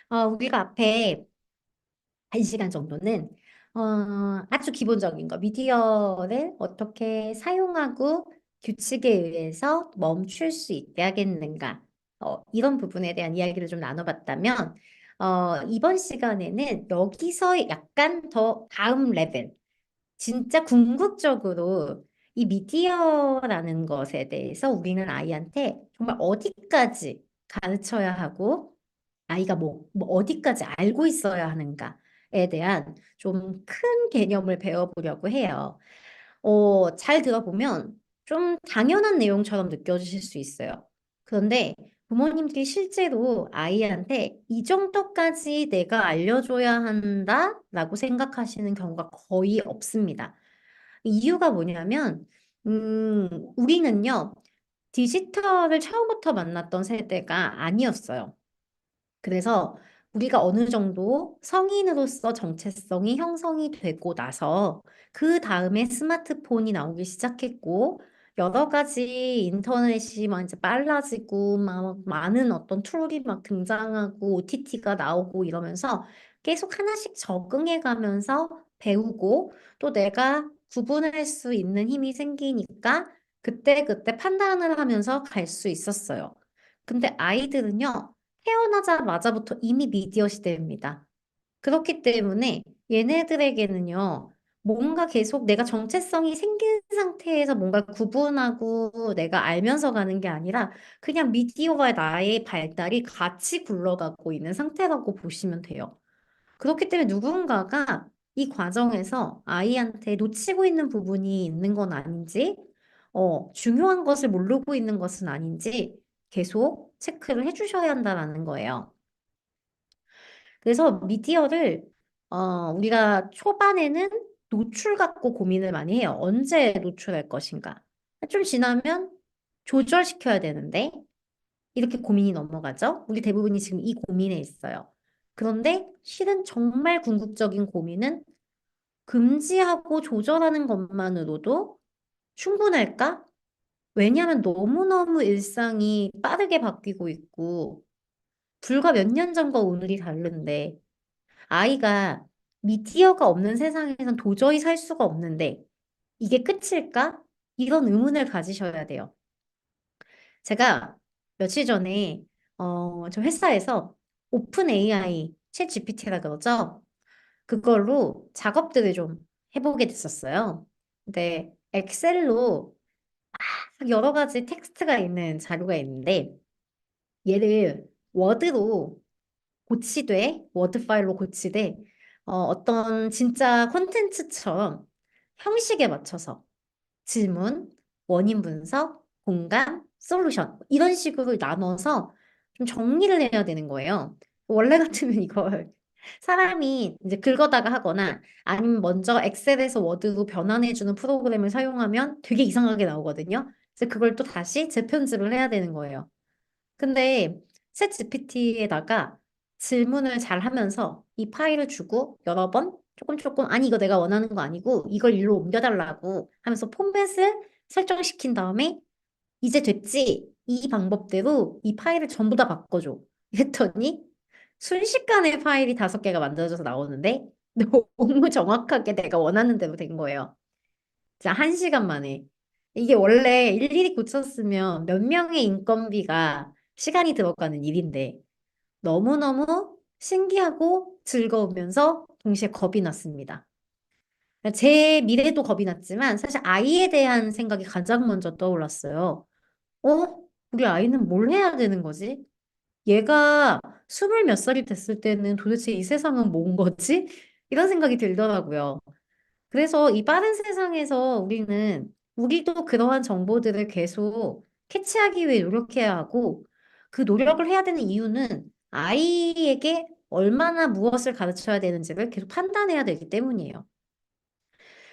우리가 앞에 1시간 정도는 아주 기본적인 거, 미디어를 어떻게 사용하고 규칙에 의해서 멈출 수 있게 하겠는가, 이런 부분에 대한 이야기를 좀 나눠봤다면, 이번 시간에는 여기서 약간 더 다음 레벨, 진짜 궁극적으로 이 미디어라는 것에 대해서 우리는 아이한테 정말 어디까지 가르쳐야 하고 아이가 뭐 어디까지 알고 있어야 하는가에 대한 좀 큰 개념을 배워보려고 해요. 잘 들어보면 좀 당연한 내용처럼 느껴지실 수 있어요. 그런데 부모님들이 실제로 아이한테 이 정도까지 내가 알려줘야 한다라고 생각하시는 경우가 거의 없습니다. 이유가 뭐냐면, 우리는요, 디지털을 처음부터 만났던 세대가 아니었어요. 그래서 우리가 어느 정도 성인으로서 정체성이 형성이 되고 나서 그 다음에 스마트폰이 나오기 시작했고 여러 가지 인터넷이 막 이제 빨라지고 막 많은 어떤 툴이 막 등장하고 OTT가 나오고 이러면서 계속 하나씩 적응해 가면서 배우고 또 내가 구분할 수 있는 힘이 생기니까 그때그때 판단을 하면서 갈 수 있었어요. 근데 아이들은요, 태어나자마자부터 이미 미디어 시대입니다. 그렇기 때문에 얘네들에게는요, 뭔가 계속 내가 정체성이 생긴 상태에서 뭔가 구분하고 내가 알면서 가는 게 아니라 그냥 미디어와 나의 발달이 같이 굴러가고 있는 상태라고 보시면 돼요. 그렇기 때문에 누군가가 이 과정에서 아이한테 놓치고 있는 부분이 있는 건 아닌지, 중요한 것을 모르고 있는 것은 아닌지 계속 체크를 해주셔야 한다는 거예요. 그래서 미디어를 우리가 초반에는 노출 갖고 고민을 많이 해요. 언제 노출할 것인가? 좀 지나면 조절시켜야 되는데 이렇게 고민이 넘어가죠. 우리 대부분이 지금 이 고민에 있어요. 그런데 실은 정말 궁극적인 고민은 금지하고 조절하는 것만으로도 충분할까? 왜냐하면 너무너무 일상이 빠르게 바뀌고 있고 불과 몇 년 전과 오늘이 다른데 아이가 미디어가 없는 세상에선 도저히 살 수가 없는데 이게 끝일까? 이런 의문을 가지셔야 돼요. 제가 며칠 전에 저 회사에서 오픈 AI 챗 GPT라 그러죠. 그걸로 작업들을 좀 해보게 됐었어요. 근데 엑셀로 여러 가지 텍스트가 있는 자료가 있는데 얘를 워드로 고치되, 워드 파일로 고치되, 어떤 진짜 콘텐츠처럼 형식에 맞춰서 질문, 원인 분석, 공감, 솔루션 이런 식으로 나눠서 좀 정리를 해야 되는 거예요. 원래 같으면 이걸 사람이 이제 긁어다가 하거나 아니면 먼저 엑셀에서 워드로 변환해주는 프로그램을 사용하면 되게 이상하게 나오거든요. 그래서 그걸 또 다시 재편집을 해야 되는 거예요. 근데 챗 GPT에다가 질문을 잘 하면서 이 파일을 주고 여러 번 조금 조금 아니 이거 내가 원하는 거 아니고 이걸 일로 옮겨달라고 하면서 포맷을 설정시킨 다음에 이제 됐지? 이 방법대로 이 파일을 전부 다 바꿔줘. 했더니 순식간에 파일이 5개가 만들어져서 나오는데 너무 정확하게 내가 원하는 대로 된 거예요. 진짜 1시간 만에. 이게 원래 일일이 고쳤으면 몇 명의 인건비가 시간이 들어가는 일인데 너무너무 신기하고 즐거우면서 동시에 겁이 났습니다. 제 미래도 겁이 났지만 사실 아이에 대한 생각이 가장 먼저 떠올랐어요. 어? 우리 아이는 뭘 해야 되는 거지? 얘가 20몇 살이 됐을 때는 도대체 이 세상은 뭔 거지? 이런 생각이 들더라고요. 그래서 이 빠른 세상에서 우리도 그러한 정보들을 계속 캐치하기 위해 노력해야 하고, 그 노력을 해야 되는 이유는 아이에게 얼마나 무엇을 가르쳐야 되는지를 계속 판단해야 되기 때문이에요.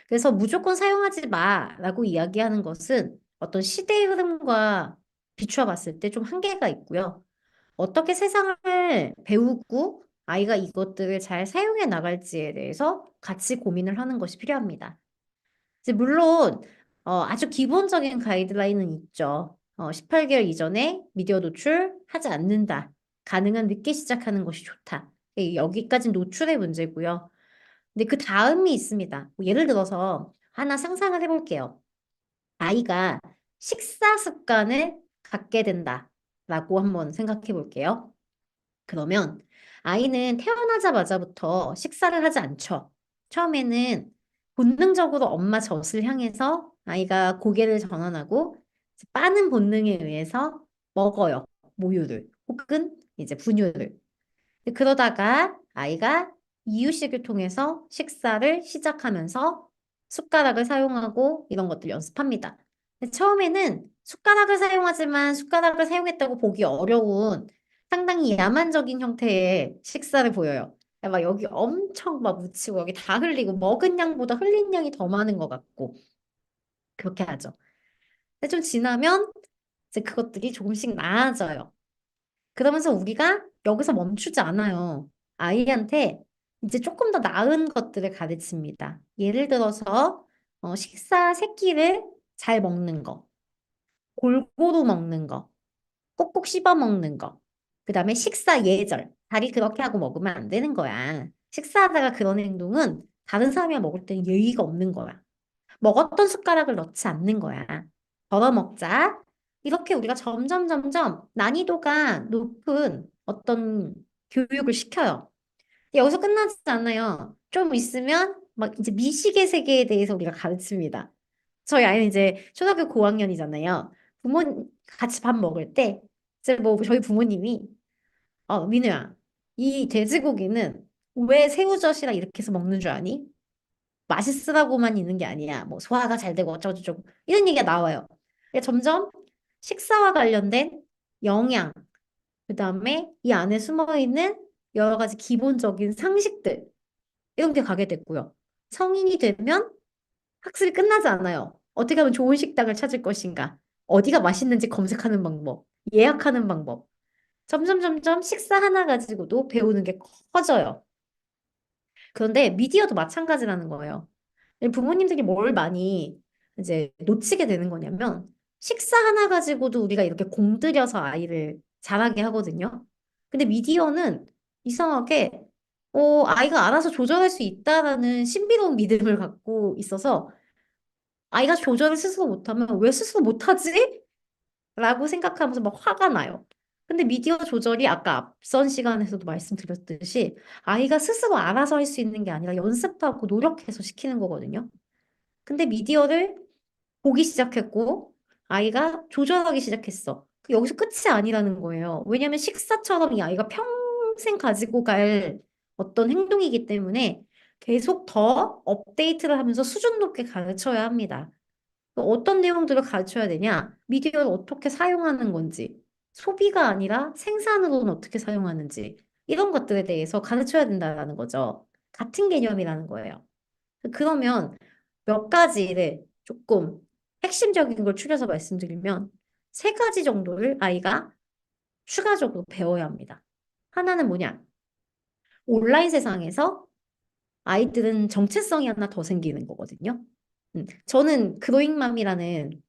그래서 무조건 사용하지 마라고 이야기하는 것은 어떤 시대의 흐름과 비추어 봤을 때 좀 한계가 있고요. 어떻게 세상을 배우고 아이가 이것들을 잘 사용해 나갈지에 대해서 같이 고민을 하는 것이 필요합니다. 이제 물론 아주 기본적인 가이드라인은 있죠. 18개월 이전에 미디어 노출하지 않는다. 가능한 늦게 시작하는 것이 좋다. 여기까지 노출의 문제고요. 근데 그 다음이 있습니다. 뭐 예를 들어서 하나 상상을 해볼게요. 아이가 식사 습관을 갖게 된다라고 한번 생각해 볼게요. 그러면 아이는 태어나자마자부터 식사를 하지 않죠. 처음에는 본능적으로 엄마 젖을 향해서 아이가 고개를 전환하고 빠는 본능에 의해서 먹어요. 모유를 혹은 이제 분유를. 그러다가 아이가 이유식을 통해서 식사를 시작하면서 숟가락을 사용하고 이런 것들 연습합니다. 근데 처음에는 숟가락을 사용하지만 숟가락을 사용했다고 보기 어려운 상당히 야만적인 형태의 식사를 보여요. 막 여기 엄청 막 묻히고 여기 다 흘리고 먹은 양보다 흘린 양이 더 많은 것 같고 그렇게 하죠. 근데 좀 지나면 이제 그것들이 조금씩 나아져요. 그러면서 우리가 여기서 멈추지 않아요. 아이한테 이제 조금 더 나은 것들을 가르칩니다. 예를 들어서 식사 새끼를 잘 먹는 거, 골고루 먹는 거, 꼭꼭 씹어 먹는 거. 그다음에 식사 예절. 다리 그렇게 하고 먹으면 안 되는 거야. 식사하다가 그런 행동은 다른 사람이 먹을 때는 예의가 없는 거야. 먹었던 숟가락을 넣지 않는 거야. 덜어 먹자. 이렇게 우리가 점점 점점 난이도가 높은 어떤 교육을 시켜요. 여기서 끝나지 않아요. 좀 있으면 막 이제 미식의 세계에 대해서 우리가 가르칩니다. 저희 아이는 이제 초등학교 고학년이잖아요. 부모 같이 밥 먹을 때 이제 뭐 저희 부모님이 민우야, 이 돼지고기는 왜 새우젓이랑 이렇게 해서 먹는 줄 아니? 맛있으라고만 있는 게 아니야. 뭐 소화가 잘 되고 어쩌고저쩌고 이런 얘기가 나와요. 그러니까 점점 식사와 관련된 영양, 그다음에 이 안에 숨어 있는 여러 가지 기본적인 상식들 이런 게 가게 됐고요. 성인이 되면 학습이 끝나지 않아요. 어떻게 하면 좋은 식당을 찾을 것인가? 어디가 맛있는지 검색하는 방법, 예약하는 방법. 점점 점점 식사 하나 가지고도 배우는 게 커져요. 그런데 미디어도 마찬가지라는 거예요. 부모님들이 뭘 많이 이제 놓치게 되는 거냐면 식사 하나 가지고도 우리가 이렇게 공들여서 아이를 자라게 하거든요. 근데 미디어는 이상하게 아이가 알아서 조절할 수 있다라는 신비로운 믿음을 갖고 있어서 아이가 조절을 스스로 못하면 왜 스스로 못하지? 라고 생각하면서 막 화가 나요. 근데 미디어 조절이 아까 앞선 시간에서도 말씀드렸듯이 아이가 스스로 알아서 할 수 있는 게 아니라 연습하고 노력해서 시키는 거거든요. 근데 미디어를 보기 시작했고 아이가 조절하기 시작했어. 여기서 끝이 아니라는 거예요. 왜냐하면 식사처럼 이 아이가 평생 가지고 갈 어떤 행동이기 때문에 계속 더 업데이트를 하면서 수준 높게 가르쳐야 합니다. 어떤 내용들을 가르쳐야 되냐? 미디어를 어떻게 사용하는 건지, 소비가 아니라 생산으로는 어떻게 사용하는지, 이런 것들에 대해서 가르쳐야 된다는 거죠. 같은 개념이라는 거예요. 그러면 몇 가지를 조금 핵심적인 걸 추려서 말씀드리면 세 가지 정도를 아이가 추가적으로 배워야 합니다. 하나는 뭐냐? 온라인 세상에서 아이들은 정체성이 하나 더 생기는 거거든요. 저는 그로잉맘이라는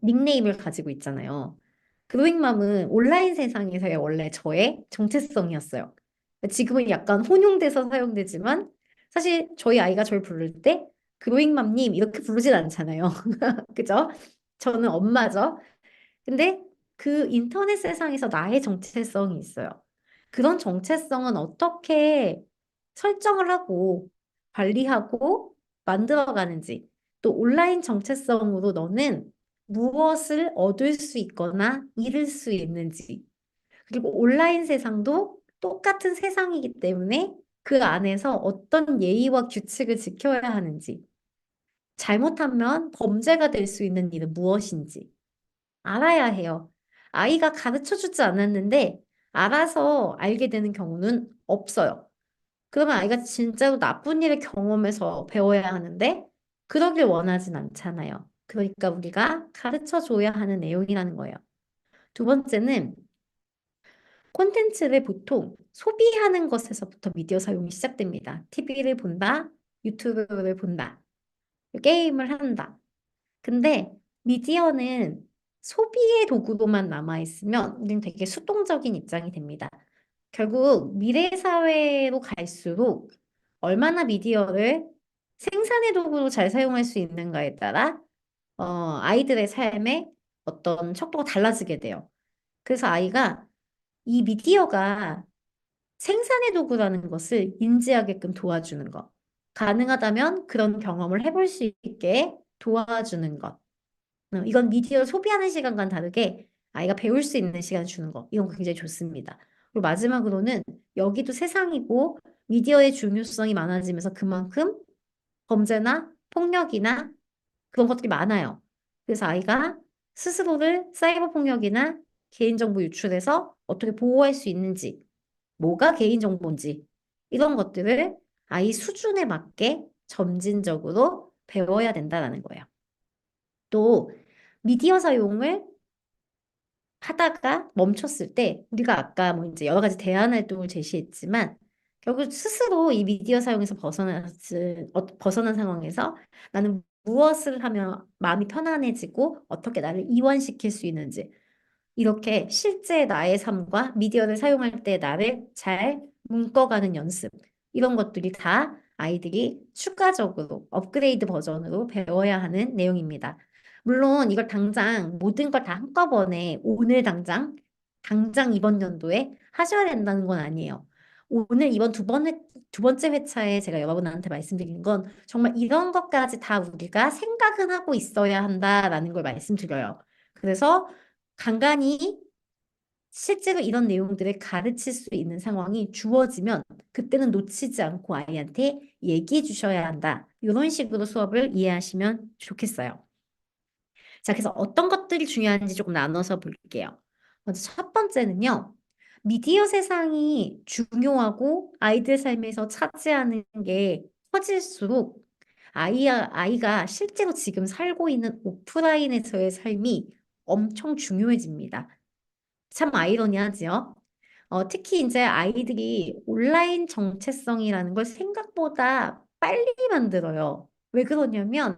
닉네임을 가지고 있잖아요. 그로잉맘은 온라인 세상에서의 원래 저의 정체성이었어요. 지금은 약간 혼용돼서 사용되지만 사실 저희 아이가 저를 부를 때 그로잉맘님 이렇게 부르진 않잖아요. 그죠? 저는 엄마죠. 근데 그 인터넷 세상에서 나의 정체성이 있어요. 그런 정체성은 어떻게 설정을 하고 관리하고 만들어가는지, 또 온라인 정체성으로 너는 무엇을 얻을 수 있거나 잃을 수 있는지, 그리고 온라인 세상도 똑같은 세상이기 때문에 그 안에서 어떤 예의와 규칙을 지켜야 하는지, 잘못하면 범죄가 될 수 있는 일은 무엇인지, 알아야 해요. 아이가 가르쳐 주지 않았는데 알아서 알게 되는 경우는 없어요. 그러면 아이가 진짜로 나쁜 일을 경험해서 배워야 하는데 그러길 원하진 않잖아요. 그러니까 우리가 가르쳐 줘야 하는 내용이라는 거예요. 두 번째는 콘텐츠를 보통 소비하는 것에서부터 미디어 사용이 시작됩니다. TV를 본다, 유튜브를 본다, 게임을 한다. 근데 미디어는 소비의 도구로만 남아있으면 우리는 되게 수동적인 입장이 됩니다. 결국 미래 사회로 갈수록 얼마나 미디어를 생산의 도구로 잘 사용할 수 있는가에 따라 아이들의 삶의 어떤 척도가 달라지게 돼요. 그래서 아이가 이 미디어가 생산의 도구라는 것을 인지하게끔 도와주는 것. 가능하다면 그런 경험을 해볼 수 있게 도와주는 것. 이건 미디어를 소비하는 시간과는 다르게 아이가 배울 수 있는 시간을 주는 거. 이건 굉장히 좋습니다. 그리고 마지막으로는 여기도 세상이고 미디어의 중요성이 많아지면서 그만큼 범죄나 폭력이나 그런 것들이 많아요. 그래서 아이가 스스로를 사이버 폭력이나 개인정보 유출에서 어떻게 보호할 수 있는지, 뭐가 개인정보인지, 이런 것들을 아이 수준에 맞게 점진적으로 배워야 된다는 거예요. 또 미디어 사용을 하다가 멈췄을 때 우리가 아까 뭐 이제 여러 가지 대안 활동을 제시했지만 결국 스스로 이 미디어 사용에서 벗어난 상황에서 나는 무엇을 하면 마음이 편안해지고 어떻게 나를 이완시킬 수 있는지 이렇게 실제 나의 삶과 미디어를 사용할 때 나를 잘 묶어가는 연습 이런 것들이 다 아이들이 추가적으로 업그레이드 버전으로 배워야 하는 내용입니다. 물론 이걸 당장 모든 걸 다 한꺼번에 오늘 당장 이번 연도에 하셔야 된다는 건 아니에요. 오늘 이번 두 번째 회차에 제가 여러분한테 말씀드린 건 정말 이런 것까지 다 우리가 생각은 하고 있어야 한다라는 걸 말씀드려요. 그래서 간간히 실제로 이런 내용들을 가르칠 수 있는 상황이 주어지면 그때는 놓치지 않고 아이한테 얘기해 주셔야 한다. 이런 식으로 수업을 이해하시면 좋겠어요. 자, 그래서 어떤 것들이 중요한지 조금 나눠서 볼게요. 먼저 첫 번째는요. 미디어 세상이 중요하고 아이들 삶에서 차지하는 게 커질수록 아이가 실제로 지금 살고 있는 오프라인에서의 삶이 엄청 중요해집니다. 참 아이러니하지요? 특히 이제 아이들이 온라인 정체성이라는 걸 생각보다 빨리 만들어요. 왜 그러냐면,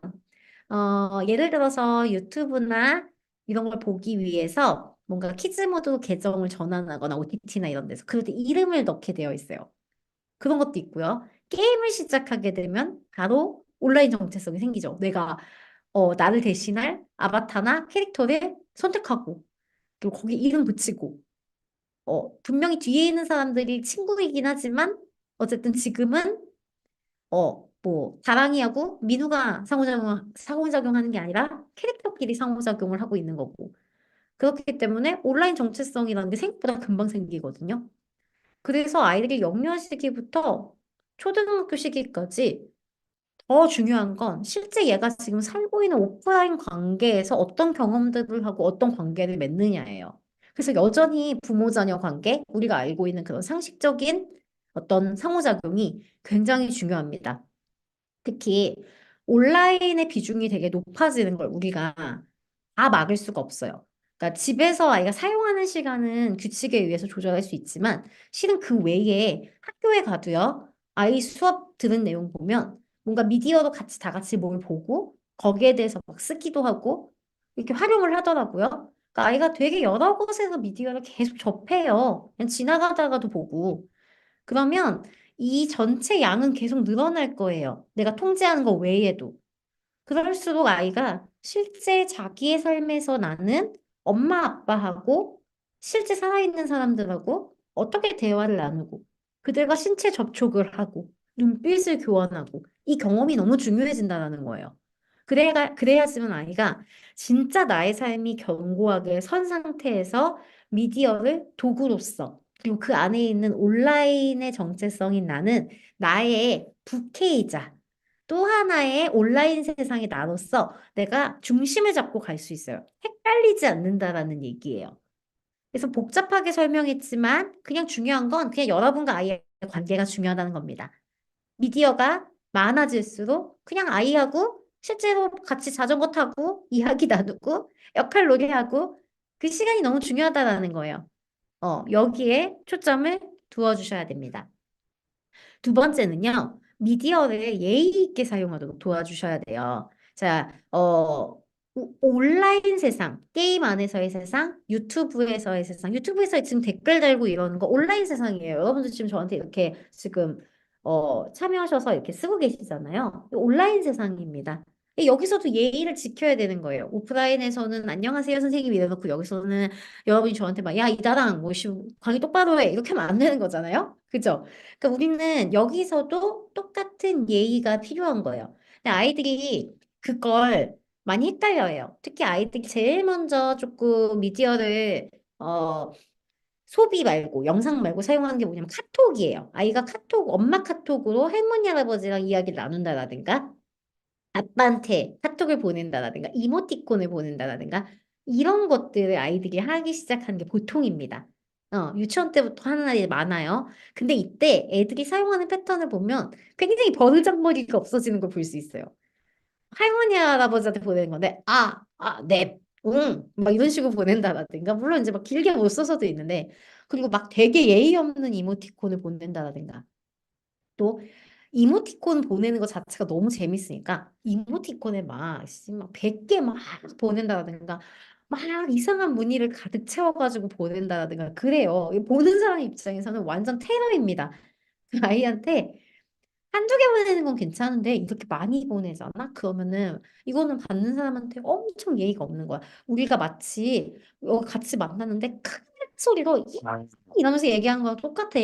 예를 들어서 유튜브나 이런 걸 보기 위해서 뭔가 키즈 모드 계정을 전환하거나 OTT나 이런 데서 그럴 때 이름을 넣게 되어 있어요. 그런 것도 있고요. 게임을 시작하게 되면 바로 온라인 정체성이 생기죠. 내가 나를 대신할 아바타나 캐릭터를 선택하고 그리고 거기 이름 붙이고 분명히 뒤에 있는 사람들이 친구이긴 하지만 어쨌든 지금은 뭐 다랑이하고 민우가 상호작용하는 게 아니라 캐릭터끼리 상호작용을 하고 있는 거고 그렇기 때문에 온라인 정체성이라는 게 생각보다 금방 생기거든요. 그래서 아이들이 영유아 시기부터 초등학교 시기까지 더 중요한 건 실제 얘가 지금 살고 있는 오프라인 관계에서 어떤 경험들을 하고 어떤 관계를 맺느냐예요. 그래서 여전히 부모-자녀 관계, 우리가 알고 있는 그런 상식적인 어떤 상호작용이 굉장히 중요합니다. 특히 온라인의 비중이 되게 높아지는 걸 우리가 다 막을 수가 없어요. 그러니까 집에서 아이가 사용하는 시간은 규칙에 의해서 조절할 수 있지만 실은 그 외에 학교에 가도요. 아이 수업 들은 내용 보면 뭔가 미디어도 같이 다 같이 뭘 보고 거기에 대해서 막 쓰기도 하고 이렇게 활용을 하더라고요. 그러니까 아이가 되게 여러 곳에서 미디어를 계속 접해요. 그냥 지나가다가도 보고. 그러면 이 전체 양은 계속 늘어날 거예요. 내가 통제하는 거 외에도. 그럴수록 아이가 실제 자기의 삶에서 나는 엄마 아빠하고 실제 살아있는 사람들하고 어떻게 대화를 나누고 그들과 신체 접촉을 하고 눈빛을 교환하고 이 경험이 너무 중요해진다는 거예요. 그래야지만 아이가 진짜 나의 삶이 견고하게 선 상태에서 미디어를 도구로서 그리고 그 안에 있는 온라인의 정체성인 나는 나의 부캐이자 또 하나의 온라인 세상의 나로서 내가 중심을 잡고 갈 수 있어요. 헷갈리지 않는다라는 얘기예요. 그래서 복잡하게 설명했지만 그냥 중요한 건 그냥 여러분과 아이의 관계가 중요하다는 겁니다. 미디어가 많아질수록 그냥 아이하고 실제로 같이 자전거 타고 이야기 나누고 역할 놀이하고 그 시간이 너무 중요하다라는 거예요. 여기에 초점을 두어 주셔야 됩니다. 두 번째는요, 미디어를 예의 있게 사용하도록 도와주셔야 돼요. 자, 온라인 세상, 게임 안에서의 세상, 유튜브에서의 세상, 유튜브에서 지금 댓글 달고 이러는 거 온라인 세상이에요. 여러분들 지금 저한테 이렇게 지금 참여하셔서 이렇게 쓰고 계시잖아요. 온라인 세상입니다. 여기서도 예의를 지켜야 되는 거예요. 오프라인에서는 안녕하세요 선생님 이래놓고 여기서는 여러분이 저한테 막 야 이다랑 뭐 강의 똑바로 해 이렇게 하면 안 되는 거잖아요. 그죠? 그러니까 우리는 여기서도 똑같은 예의가 필요한 거예요. 근데 아이들이 그걸 많이 헷갈려요. 특히 아이들이 제일 먼저 조금 미디어를 어, 소비 말고 영상 말고 사용하는 게 뭐냐면 카톡이에요. 아이가 카톡, 엄마 카톡으로 할머니 할아버지랑 이야기를 나눈다라든가 아빠한테 카톡을 보낸다라든가 이모티콘을 보낸다라든가 이런 것들을 아이들이 하기 시작하는 게 보통입니다. 유치원 때부터 하는 아이들이 많아요. 근데 이때 애들이 사용하는 패턴을 보면 굉장히 버르장머리가 없어지는 걸 볼 수 있어요. 할머니 할아버지한테 보내는 건데 네, 응, 막 이런 식으로 보낸다라든가 물론 이제 막 길게 못 써서도 있는데 그리고 막 되게 예의 없는 이모티콘을 보낸다라든가 또 이모티콘 보내는 것 자체가 너무 재밌으니까 이모티콘에 막 100개 막 보낸다라든가 막 이상한 무늬를 가득 채워가지고 보낸다라든가 그래요. 이거 보는 사람 입장에서는 완전 테러입니다. 그 아이한테 한두 개 보내는 건 괜찮은데 이렇게 많이 보내잖아? 그러면은 이거는 받는 사람한테 엄청 예의가 없는 거야. 우리가 마치 같이 만났는데 큰 소리로 이러면서 얘기하는 거랑 똑같아.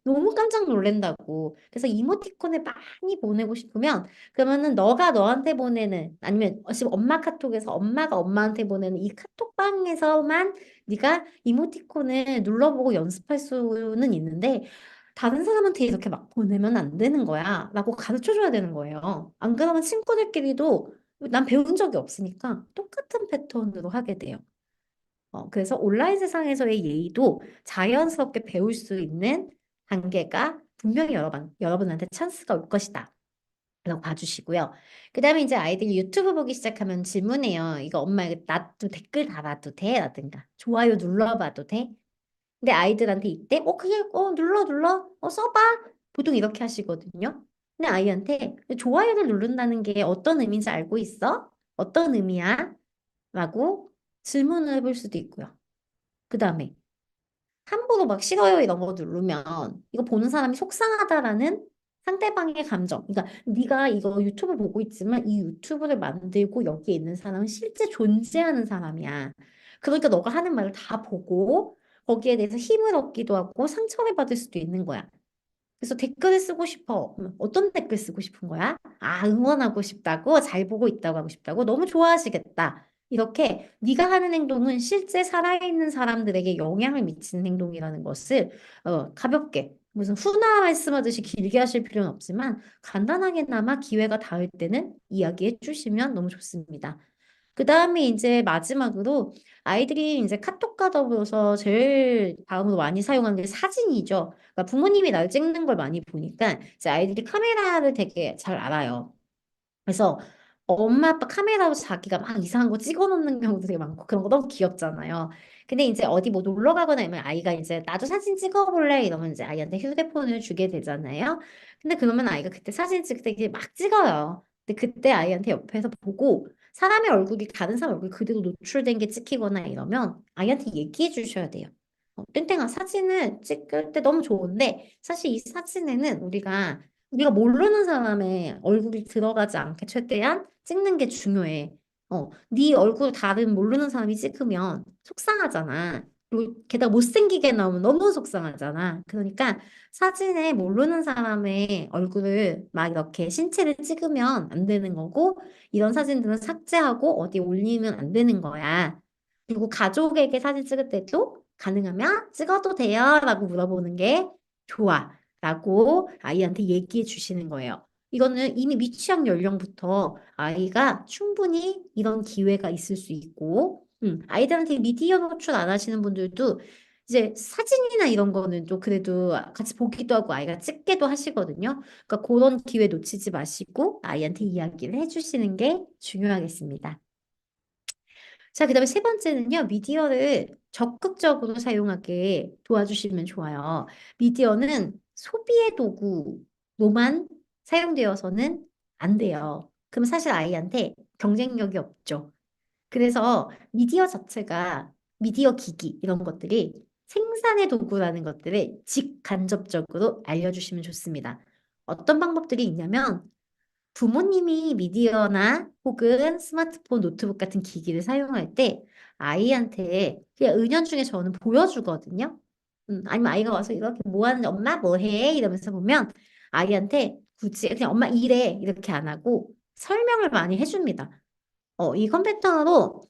너무 깜짝 놀란다고. 그래서 이모티콘을 많이 보내고 싶으면 그러면은 너가 너한테 보내는 아니면 지금 엄마 카톡에서 엄마가 엄마한테 보내는 이 카톡방에서만 네가 이모티콘을 눌러보고 연습할 수는 있는데 다른 사람한테 이렇게 막 보내면 안 되는 거야. 라고 가르쳐 줘야 되는 거예요. 안 그러면 친구들끼리도 난 배운 적이 없으니까 똑같은 패턴으로 하게 돼요. 그래서 온라인 세상에서의 예의도 자연스럽게 배울 수 있는 단계가 분명히 여러분한테 찬스가 올 것이다. 라고 봐주시고요. 그 다음에 이제 아이들이 유튜브 보기 시작하면 질문해요. 이거 엄마 이거 나도 댓글 달아도 돼? 라든가 좋아요 눌러봐도 돼? 근데 아이들한테 이때 그게 눌러 써봐 보통 이렇게 하시거든요. 근데 아이한테 좋아요를 누른다는 게 어떤 의미인지 알고 있어? 어떤 의미야? 라고 질문을 해볼 수도 있고요. 그 다음에 함부로 막 싫어요 이런 거 누르면 이거 보는 사람이 속상하다라는 상대방의 감정. 그러니까 네가 이거 유튜브 보고 있지만 이 유튜브를 만들고 여기에 있는 사람은 실제 존재하는 사람이야. 그러니까 너가 하는 말을 다 보고 거기에 대해서 힘을 얻기도 하고 상처를 받을 수도 있는 거야. 그래서 댓글을 쓰고 싶어. 어떤 댓글 쓰고 싶은 거야? 응원하고 싶다고, 잘 보고 있다고 하고 싶다고, 너무 좋아하시겠다. 이렇게 네가 하는 행동은 실제 살아있는 사람들에게 영향을 미치는 행동이라는 것을 가볍게 무슨 훈화 말씀하듯이 길게 하실 필요는 없지만 간단하게나마 기회가 닿을 때는 이야기해 주시면 너무 좋습니다. 그 다음에 이제 마지막으로 아이들이 이제 카톡과 더불어서 제일 다음으로 많이 사용하는 게 사진이죠. 그러니까 부모님이 날 찍는 걸 많이 보니까 이제 아이들이 카메라를 되게 잘 알아요. 그래서 엄마 아빠 카메라로 자기가 막 이상한 거 찍어 놓는 경우도 되게 많고 그런 거 너무 귀엽잖아요. 근데 이제 어디 뭐 놀러 가거나 하면 아이가 이제 나도 사진 찍어 볼래 이러면 이제 아이한테 휴대폰을 주게 되잖아요. 근데 그러면 아이가 그때 사진 찍을 때 이렇게 막 찍어요. 근데 그때 아이한테 옆에서 보고 사람의 얼굴이 다른 사람 얼굴 그대로 노출된 게 찍히거나 이러면 아이한테 얘기해 주셔야 돼요. 땡땡아 사진을 찍을 때 너무 좋은데 사실 이 사진에는 우리가 모르는 사람의 얼굴이 들어가지 않게 최대한 찍는 게 중요해. 네 얼굴 다른 모르는 사람이 찍으면 속상하잖아. 그리고 게다가 못생기게 나오면 너무 속상하잖아. 그러니까 사진에 모르는 사람의 얼굴을 막 이렇게 신체를 찍으면 안 되는 거고, 이런 사진들은 삭제하고 어디 올리면 안 되는 거야. 그리고 가족에게 사진 찍을 때도 가능하면 찍어도 돼요? 라고 물어보는 게 좋아. 라고 아이한테 얘기해 주시는 거예요. 이거는 이미 미취학 연령부터 아이가 충분히 이런 기회가 있을 수 있고, 아이들한테 미디어 노출 안 하시는 분들도 이제 사진이나 이런 거는 또 그래도 같이 보기도 하고 아이가 찍게도 하시거든요. 그러니까 그런 기회 놓치지 마시고 아이한테 이야기를 해주시는 게 중요하겠습니다. 자, 그다음에 세 번째는요, 미디어를 적극적으로 사용하게 도와주시면 좋아요. 미디어는 소비의 도구로만 사용되어서는 안 돼요. 그럼 사실 아이한테 경쟁력이 없죠. 그래서 미디어 자체가 미디어 기기 이런 것들이 생산의 도구라는 것들을 직간접적으로 알려주시면 좋습니다. 어떤 방법들이 있냐면 부모님이 미디어나 혹은 스마트폰, 노트북 같은 기기를 사용할 때 아이한테 그냥 은연중에 저는 보여주거든요. 아니면 아이가 와서 이렇게 뭐 하는지 엄마 뭐 해? 이러면서 보면 아이한테 굳이 그냥 엄마 이래 이렇게 안 하고 설명을 많이 해줍니다. 이 컴퓨터로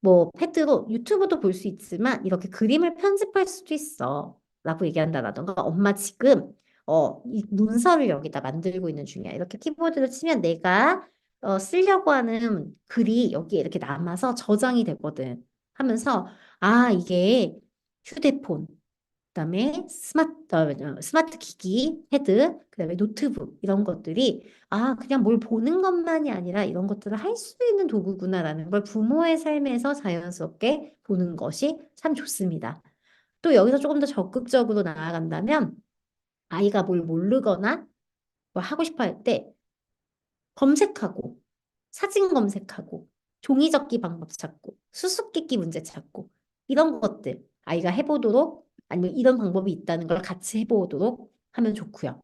뭐 패드로 유튜브도 볼 수 있지만 이렇게 그림을 편집할 수도 있어. 라고 얘기한다라던가 엄마 지금 이 문서를 여기다 만들고 있는 중이야. 이렇게 키보드를 치면 내가 쓰려고 하는 글이 여기에 이렇게 남아서 저장이 되거든. 하면서 아 이게 휴대폰 그다음에 스마트 기기, 패드, 그다음에 노트북 이런 것들이 아 그냥 뭘 보는 것만이 아니라 이런 것들을 할 수 있는 도구구나라는 걸 부모의 삶에서 자연스럽게 보는 것이 참 좋습니다. 또 여기서 조금 더 적극적으로 나아간다면 아이가 뭘 모르거나 뭐 하고 싶어 할 때 검색하고 사진 검색하고 종이접기 방법 찾고 수수께끼 문제 찾고 이런 것들 아이가 해보도록 아니면 이런 방법이 있다는 걸 같이 해보도록 하면 좋고요.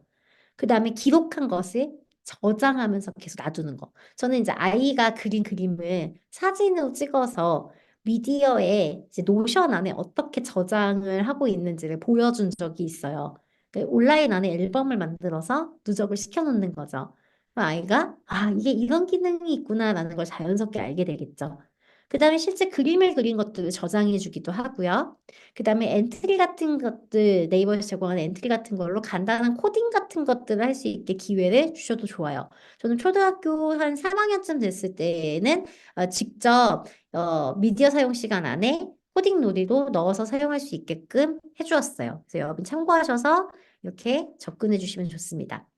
그 다음에 기록한 것을 저장하면서 계속 놔두는 거. 저는 이제 아이가 그린 그림을 사진으로 찍어서 미디어에 이제 노션 안에 어떻게 저장을 하고 있는지를 보여준 적이 있어요. 그 온라인 안에 앨범을 만들어서 누적을 시켜놓는 거죠. 그럼 아이가 아 이게 이런 기능이 있구나라는 걸 자연스럽게 알게 되겠죠. 그 다음에 실제 그림을 그린 것들을 저장해 주기도 하고요. 그 다음에 엔트리 같은 것들, 네이버에서 제공하는 엔트리 같은 걸로 간단한 코딩 같은 것들을 할 수 있게 기회를 주셔도 좋아요. 저는 초등학교 한 3학년쯤 됐을 때에는 직접 미디어 사용 시간 안에 코딩 놀이도 넣어서 사용할 수 있게끔 해주었어요. 그래서 여러분 참고하셔서 이렇게 접근해 주시면 좋습니다.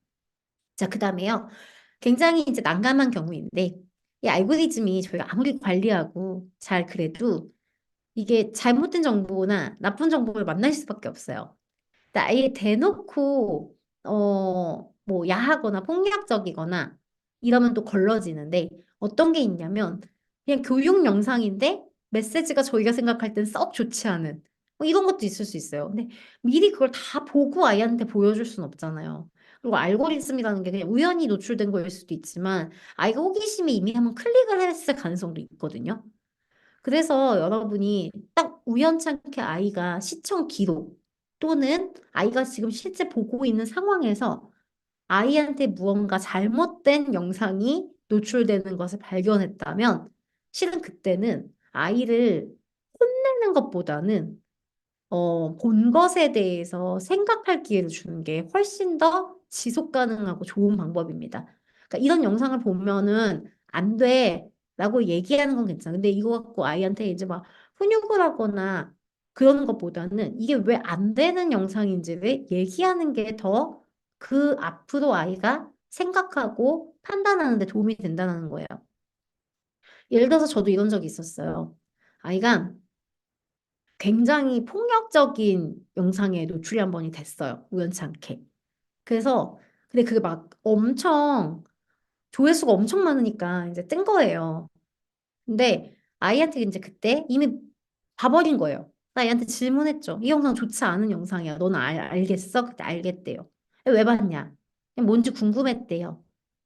자, 그 다음에요. 굉장히 이제 난감한 경우인데, 이 알고리즘이 저희가 아무리 관리하고 잘 그래도 이게 잘못된 정보나 나쁜 정보를 만날 수밖에 없어요. 근데 아예 대놓고 뭐 야하거나 폭력적이거나 이러면 또 걸러지는데 어떤 게 있냐면 그냥 교육 영상인데 메시지가 저희가 생각할 땐 썩 좋지 않은 뭐 이런 것도 있을 수 있어요. 근데 미리 그걸 다 보고 아이한테 보여줄 순 없잖아요. 그리고 알고리즘이라는 게 그냥 우연히 노출된 거일 수도 있지만 아이가 호기심이 이미 한번 클릭을 했을 가능성도 있거든요. 그래서 여러분이 딱 우연찮게 아이가 시청 기록 또는 아이가 지금 실제 보고 있는 상황에서 아이한테 무언가 잘못된 영상이 노출되는 것을 발견했다면 실은 그때는 아이를 혼내는 것보다는 본 것에 대해서 생각할 기회를 주는 게 훨씬 더 지속 가능하고 좋은 방법입니다. 그러니까 이런 영상을 보면은 안 돼. 라고 얘기하는 건 괜찮아. 근데 이거 갖고 아이한테 이제 막 훈육을 하거나 그러는 것보다는 이게 왜 안 되는 영상인지를 얘기하는 게 더 그 앞으로 아이가 생각하고 판단하는 데 도움이 된다는 거예요. 예를 들어서 저도 이런 적이 있었어요. 아이가 굉장히 폭력적인 영상에 노출이 한 번이 됐어요. 우연치 않게. 그래서 근데 그게 막 엄청 조회수가 엄청 많으니까 이제 뜬 거예요. 근데 아이한테 이제 그때 이미 봐버린 거예요. 나 얘한테 질문했죠. 이 영상 좋지 않은 영상이야. 너는 알겠어? 그때 알겠대요. 왜 봤냐? 그냥 뭔지 궁금했대요.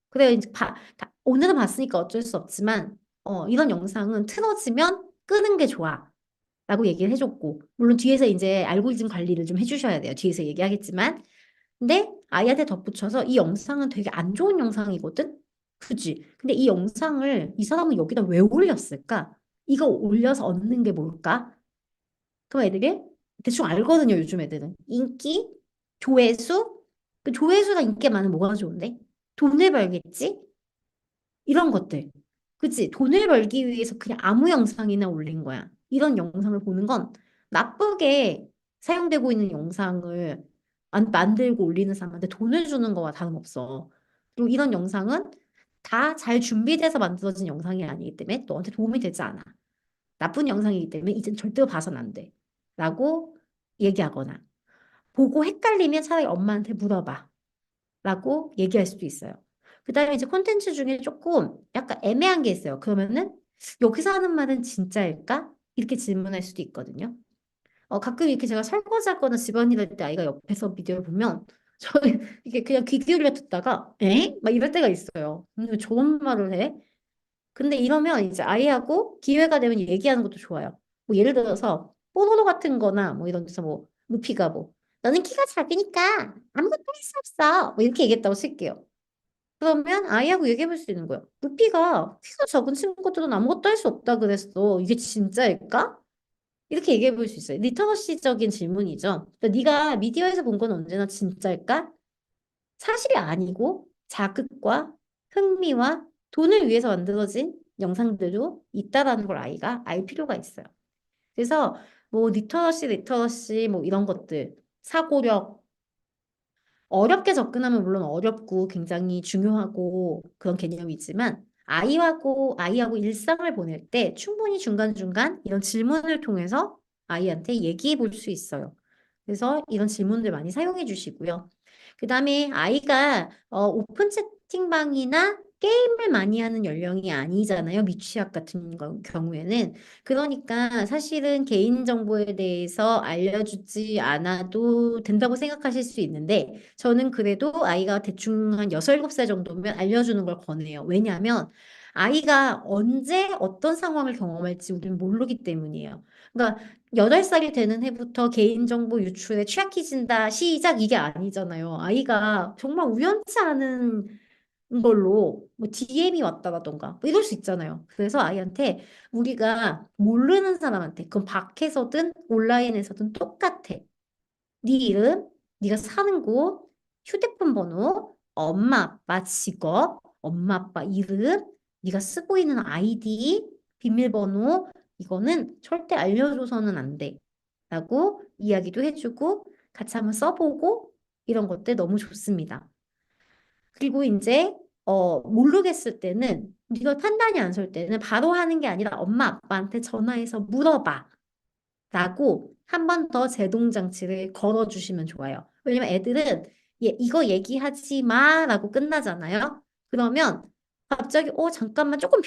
그래 이제 오늘은 봤으니까 어쩔 수 없지만 이런 영상은 틀어지면 끄는 게 좋아. 라고 얘기를 해줬고, 물론 뒤에서 이제 알고리즘 관리를 좀 해주셔야 돼요. 뒤에서 얘기하겠지만. 근데 아이한테 덧붙여서 이 영상은 되게 안 좋은 영상이거든? 그지? 근데 이 영상을 이 사람은 여기다 왜 올렸을까? 이거 올려서 얻는 게 뭘까? 그럼 애들이 대충 알거든요, 요즘 애들은. 인기, 조회수, 그 조회수가 인기가 많으면 뭐가 좋은데? 돈을 벌겠지? 이런 것들. 그치? 돈을 벌기 위해서 그냥 아무 영상이나 올린 거야. 이런 영상을 보는 건 나쁘게 사용되고 있는 영상을 만들고 올리는 사람한테 돈을 주는 거와 다름없어. 그리고 이런 영상은 다 잘 준비돼서 만들어진 영상이 아니기 때문에 너한테 도움이 되지 않아. 나쁜 영상이기 때문에 이젠 절대로 봐선 안 돼. 라고 얘기하거나 보고 헷갈리면 차라리 엄마한테 물어봐. 라고 얘기할 수도 있어요. 그다음에 이제 콘텐츠 중에 조금 약간 애매한 게 있어요. 그러면은 여기서 하는 말은 진짜일까? 이렇게 질문할 수도 있거든요. 가끔 이렇게 제가 설거지하거나 집안일 할 때 아이가 옆에서 비디오를 보면 저는 이게 그냥 귀 기울여 듣다가 에? 막 이럴 때가 있어요. 왜 저런 말을 해? 근데 이러면 이제 아이하고 기회가 되면 얘기하는 것도 좋아요. 뭐 예를 들어서 뽀로로 같은 거나 뭐 이런 데서 뭐 루피가 뭐 너는 키가 작으니까 아무것도 할 수 없어. 뭐 이렇게 얘기했다고 칠게요. 그러면 아이하고 얘기해 볼 수 있는 거예요. 루피가 키가 작은 친구들은 아무것도 할 수 없다 그랬어. 이게 진짜일까? 이렇게 얘기해 볼 수 있어요. 리터러시적인 질문이죠. 그러니까 네가 미디어에서 본 건 언제나 진짜일까? 사실이 아니고 자극과 흥미와 돈을 위해서 만들어진 영상들도 있다라는 걸 아이가 알 필요가 있어요. 그래서 뭐 리터러시 뭐 이런 것들, 사고력, 어렵게 접근하면 물론 어렵고 굉장히 중요하고 그런 개념이지만 아이하고 일상을 보낼 때 충분히 중간중간 이런 질문을 통해서 아이한테 얘기해 볼 수 있어요. 그래서 이런 질문들 많이 사용해 주시고요. 그다음에 아이가 오픈 채팅방이나 게임을 많이 하는 연령이 아니잖아요. 미취학 같은 경우에는. 그러니까 사실은 개인정보에 대해서 알려주지 않아도 된다고 생각하실 수 있는데 저는 그래도 아이가 대충 한 6, 7살 정도면 알려주는 걸 권해요. 왜냐하면 아이가 언제 어떤 상황을 경험할지 우리는 모르기 때문이에요. 그러니까 8살이 되는 해부터 개인정보 유출에 취약해진다, 시작 이게 아니잖아요. 아이가 정말 우연치 않은 걸로 뭐 DM이 왔다라던가 뭐 이럴 수 있잖아요. 그래서 아이한테 우리가 모르는 사람한테 그건 밖에서든 온라인에서든 똑같아. 네 이름, 네가 사는 곳, 휴대폰 번호, 엄마 아빠 직업, 엄마 아빠 이름, 네가 쓰고 있는 아이디, 비밀번호 이거는 절대 알려줘서는 안 돼. 라고 이야기도 해주고 같이 한번 써보고 이런 것들 너무 좋습니다. 그리고 이제 모르겠을 때는 이걸 판단이 안 설 때는 바로 하는 게 아니라 엄마 아빠한테 전화해서 물어봐. 라고 한 번 더 제동 장치를 걸어주시면 좋아요. 왜냐면 애들은 이거 얘기하지 마라고 끝나잖아요. 그러면 갑자기 잠깐만 조금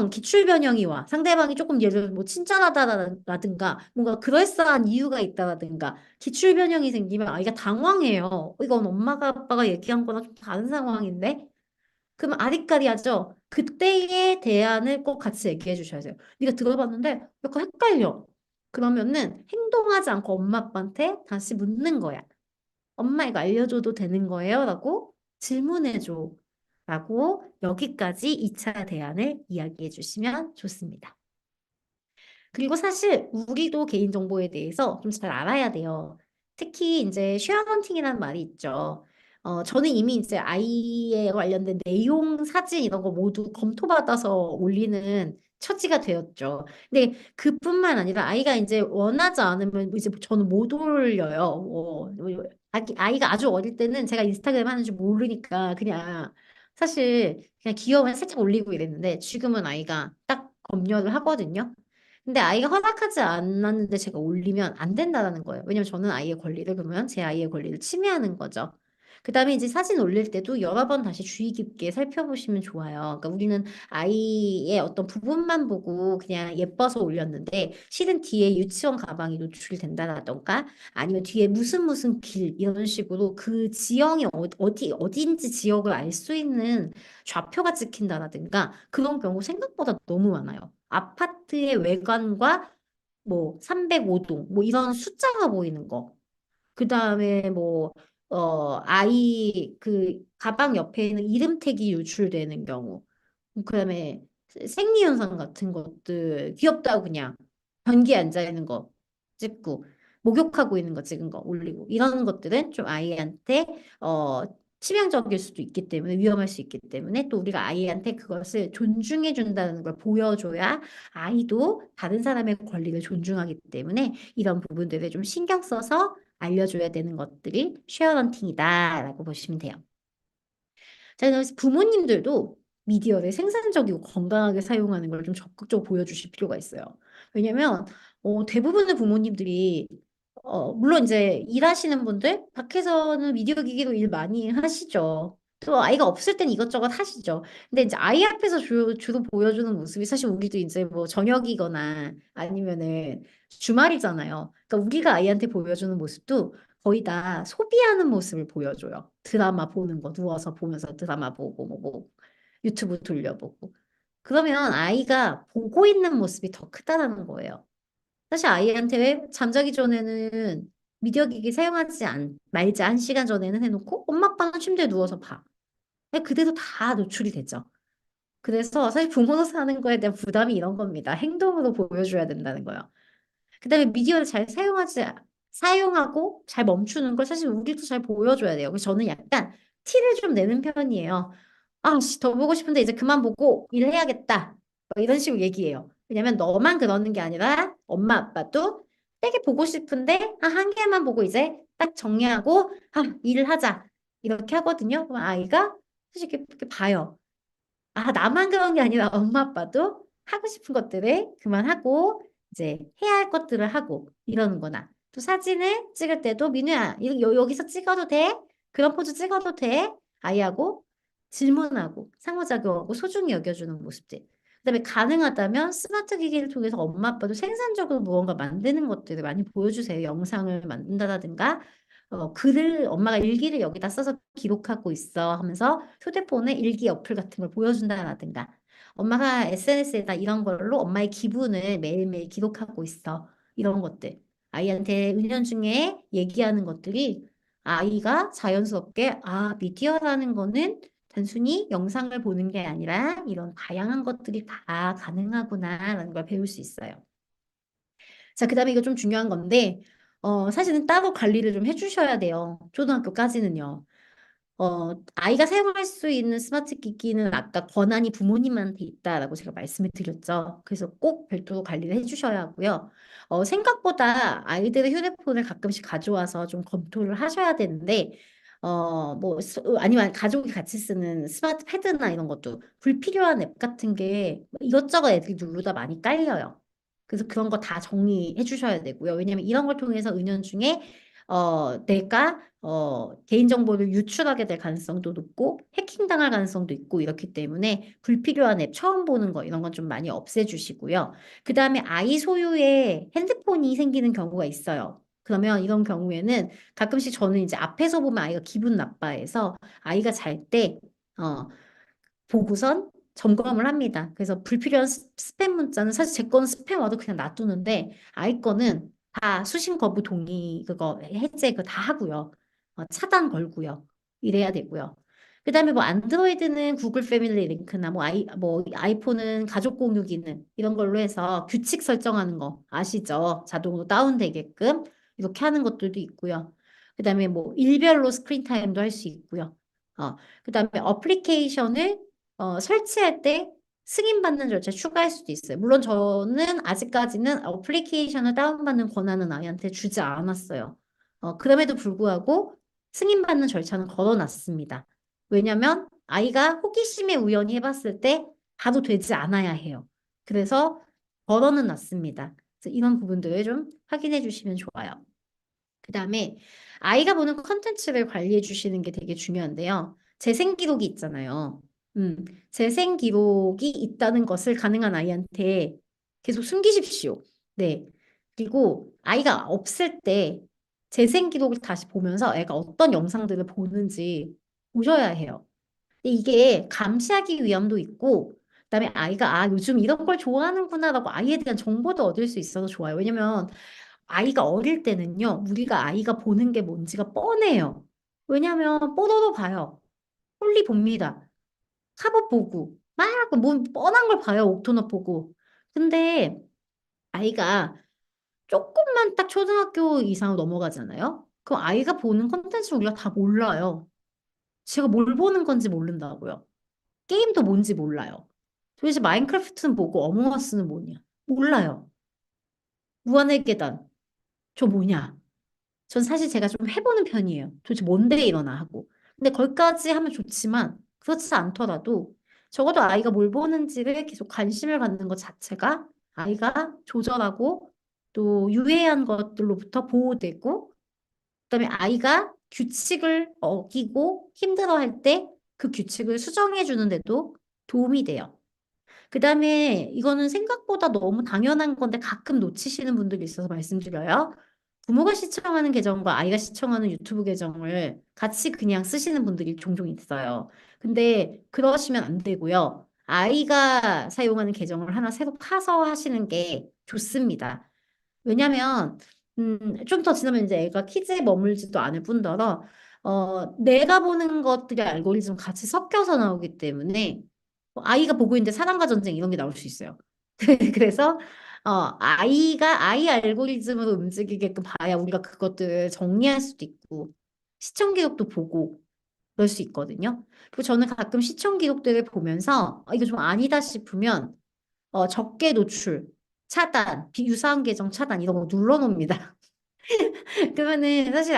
기출 변형이 와. 상대방이 조금 예를 들어 뭐 친절하다라든가 뭔가 그럴싸한 이유가 있다라든가 기출 변형이 생기면 아이가 당황해요. 이건 엄마가 아빠가 얘기한 거랑 좀 다른 상황인데? 그러면 아리까리하죠. 그때의 대안을 꼭 같이 얘기해 주셔야 돼요. 네가 들어봤는데 약간 헷갈려. 그러면은 행동하지 않고 엄마 아빠한테 다시 묻는 거야. 엄마 이거 알려줘도 되는 거예요? 라고 질문해 줘. 라고 여기까지 2차 대안을 이야기해 주시면 좋습니다. 그리고 사실 우리도 개인정보에 대해서 좀 잘 알아야 돼요. 특히 이제 쉐어헌팅이라는 말이 있죠. 저는 이미 이제 아이에 관련된 내용, 사진 이런 거 모두 검토받아서 올리는 처지가 되었죠. 근데 그뿐만 아니라 아이가 이제 원하지 않으면 이제 저는 못 올려요. 아이가 아주 어릴 때는 제가 인스타그램 하는 줄 모르니까 그냥 사실 그냥 귀여우면 살짝 올리고 이랬는데 지금은 아이가 딱 검열을 하거든요. 근데 아이가 허락하지 않았는데 제가 올리면 안 된다는 거예요. 왜냐면 저는 아이의 권리를 그러면 제 아이의 권리를 침해하는 거죠. 그다음에 이제 사진 올릴 때도 여러 번 다시 주의 깊게 살펴보시면 좋아요. 그러니까 우리는 아이의 어떤 부분만 보고 그냥 예뻐서 올렸는데 실은 뒤에 유치원 가방이 노출된다라던가 아니면 뒤에 무슨 길 이런 식으로 그 지형이 어디인지 지역을 알 수 있는 좌표가 찍힌다라든가 그런 경우 생각보다 너무 많아요. 아파트의 외관과 뭐 305동 뭐 이런 숫자가 보이는 거. 그다음에 뭐 아이 그 가방 옆에 있는 이름 태기 유출되는 경우. 그다음에 생리현상 같은 것들 귀엽다고 그냥 변기에 앉아 있는 거 찍고 목욕하고 있는 거 찍은 거 올리고 이런 것들은 좀 아이한테 치명적일 수도 있기 때문에 위험할 수 있기 때문에 또 우리가 아이한테 그것을 존중해 준다는 걸 보여줘야 아이도 다른 사람의 권리를 존중하기 때문에 이런 부분들을 좀 신경 써서 알려줘야 되는 것들이 쉐어런팅이다라고 보시면 돼요. 자, 그래서 부모님들도 미디어를 생산적이고 건강하게 사용하는 걸 좀 적극적으로 보여주실 필요가 있어요. 왜냐면 대부분의 부모님들이 물론 이제 일하시는 분들 밖에서는 미디어 기기로 일 많이 하시죠. 또 아이가 없을 땐 이것저것 하시죠. 근데 이제 아이 앞에서 주로 보여주는 모습이 사실 우리도 이제 뭐 저녁이거나 아니면은 주말이잖아요. 그러니까 우리가 아이한테 보여주는 모습도 거의 다 소비하는 모습을 보여줘요. 드라마 보는 거, 누워서 보면서 드라마 보고, 뭐, 유튜브 돌려보고. 그러면 아이가 보고 있는 모습이 더 크다라는 거예요. 사실 아이한테 왜 잠자기 전에는 미디어 기기 사용하지 말지 한 시간 전에는 해놓고 엄마 아빠는 침대에 누워서 봐. 그대로 다 노출이 되죠. 그래서 사실 부모로서 하는 거에 대한 부담이 이런 겁니다. 행동으로 보여줘야 된다는 거예요. 그다음에 미디어를 잘 사용하고 잘 멈추는 걸 사실 우리도 잘 보여줘야 돼요. 그래서 저는 약간 티를 좀 내는 편이에요. 아, 씨, 더 보고 싶은데 이제 그만 보고 일해야겠다. 뭐 이런 식으로 얘기해요. 왜냐면 너만 그러는 게 아니라 엄마 아빠도 되게 보고 싶은데 한 개만 보고 이제 딱 정리하고 일을 하자. 이렇게 하거든요. 그럼 아이가 사실 이렇게 봐요. 나만 그런 게 아니라 엄마 아빠도 하고 싶은 것들을 그만하고 이제 해야 할 것들을 하고 이러는 거나 또 사진을 찍을 때도 민우야 여기서 찍어도 돼? 그런 포즈 찍어도 돼? 아이하고 질문하고 상호작용하고 소중히 여겨주는 모습들. 그다음에 가능하다면 스마트 기기를 통해서 엄마 아빠도 생산적으로 무언가 만드는 것들을 많이 보여주세요. 영상을 만든다든가 글을 엄마가 일기를 여기다 써서 기록하고 있어 하면서 휴대폰에 일기 어플 같은 걸 보여준다라든가 엄마가 SNS에다 이런 걸로 엄마의 기분을 매일매일 기록하고 있어 이런 것들 아이한테 은연중에 얘기하는 것들이 아이가 자연스럽게 미디어라는 거는 단순히 영상을 보는 게 아니라 이런 다양한 것들이 다 가능하구나라는 걸 배울 수 있어요. 자, 그다음에 이거 좀 중요한 건데, 사실은 따로 관리를 좀 해주셔야 돼요. 초등학교까지는요. 아이가 사용할 수 있는 스마트 기기는 아까 권한이 부모님한테 있다라고 제가 말씀을 드렸죠. 그래서 꼭 별도로 관리를 해주셔야 하고요. 생각보다 아이들의 휴대폰을 가끔씩 가져와서 좀 검토를 하셔야 되는데, 아니면 가족이 같이 쓰는 스마트 패드나 이런 것도 불필요한 앱 같은 게 이것저것 애들이 누르다 많이 깔려요. 그래서 그런 거 다 정리해 주셔야 되고요. 왜냐면 이런 걸 통해서 은연중에 내가 개인정보를 유출하게 될 가능성도 높고 해킹당할 가능성도 있고 이렇기 때문에 불필요한 앱 처음 보는 거 이런 건 좀 많이 없애주시고요. 그 다음에 아이 소유의 핸드폰이 생기는 경우가 있어요. 그러면 이런 경우에는 가끔씩 저는 이제 앞에서 보면 아이가 기분 나빠해서 아이가 잘 때 보고선 점검을 합니다. 그래서 불필요한 스팸 문자는 사실 제 거는 스팸 와도 그냥 놔두는데 아이 거는 다 수신 거부 동의 그거 해제 그거 다 하고요. 차단 걸고요. 이래야 되고요. 그다음에 뭐 안드로이드는 구글 패밀리 링크나 뭐 아이폰은 가족 공유 기능 이런 걸로 해서 규칙 설정하는 거 아시죠? 자동으로 다운되게끔 이렇게 하는 것들도 있고요. 그다음에 뭐 일별로 스크린 타임도 할 수 있고요. 그다음에 어플리케이션을 설치할 때 승인받는 절차 추가할 수도 있어요. 물론 저는 아직까지는 어플리케이션을 다운받는 권한은 아이한테 주지 않았어요. 그럼에도 불구하고 승인받는 절차는 걸어놨습니다. 왜냐면 아이가 호기심에 우연히 해봤을 때 바로 되지 않아야 해요. 그래서 걸어는 놨습니다. 그래서 이런 부분들을 좀 확인해 주시면 좋아요. 그다음에 아이가 보는 컨텐츠를 관리해 주시는 게 되게 중요한데요. 재생 기록이 있잖아요. 재생 기록이 있다는 것을 가능한 아이한테 계속 숨기십시오. 네. 그리고 아이가 없을 때 재생 기록을 다시 보면서 애가 어떤 영상들을 보는지 보셔야 해요. 근데 이게 감시하기 위함도 있고, 그다음에 아이가 요즘 이런 걸 좋아하는구나라고 아이에 대한 정보도 얻을 수 있어서 좋아요. 왜냐면 아이가 어릴 때는요, 우리가 아이가 보는 게 뭔지가 뻔해요. 왜냐면 뽀로로 봐요. 홀리 봅니다. 카봇 보고, 뭐 뻔한 걸 봐요. 옥토너 보고. 근데 아이가 조금만 딱 초등학교 이상으로 넘어가잖아요. 그럼 아이가 보는 콘텐츠 우리가 다 몰라요. 제가 뭘 보는 건지 모른다고요. 게임도 뭔지 몰라요. 도대체 마인크래프트는 뭐고 어몽어스는 뭐냐? 몰라요. 무한의 계단, 저 뭐냐? 전 사실 제가 좀 해보는 편이에요. 도대체 뭔데 일어나 하고. 근데 거기까지 하면 좋지만 그렇지 않더라도 적어도 아이가 뭘 보는지를 계속 관심을 갖는 것 자체가 아이가 조절하고 또 유해한 것들로부터 보호되고 그다음에 아이가 규칙을 어기고 힘들어할 때 그 규칙을 수정해 주는데도 도움이 돼요. 그다음에 이거는 생각보다 너무 당연한 건데 가끔 놓치시는 분들이 있어서 말씀드려요. 부모가 시청하는 계정과 아이가 시청하는 유튜브 계정을 같이 그냥 쓰시는 분들이 종종 있어요. 근데 그러시면 안 되고요. 아이가 사용하는 계정을 하나 새로 파서 하시는 게 좋습니다. 왜냐면 좀 더 지나면 이제 애가 키즈에 머물지도 않을 뿐더러 내가 보는 것들이 알고리즘 같이 섞여서 나오기 때문에 아이가 보고 있는데 사랑과 전쟁 이런 게 나올 수 있어요. 그래서 아이가 아이 알고리즘으로 움직이게끔 봐야 우리가 그것들을 정리할 수도 있고 시청 기록도 보고 그럴 수 있거든요. 그리고 저는 가끔 시청 기록들을 보면서 이거 좀 아니다 싶으면 적게 노출, 차단, 비유사한 계정 차단 이런 거 눌러놓습니다. 그러면은 사실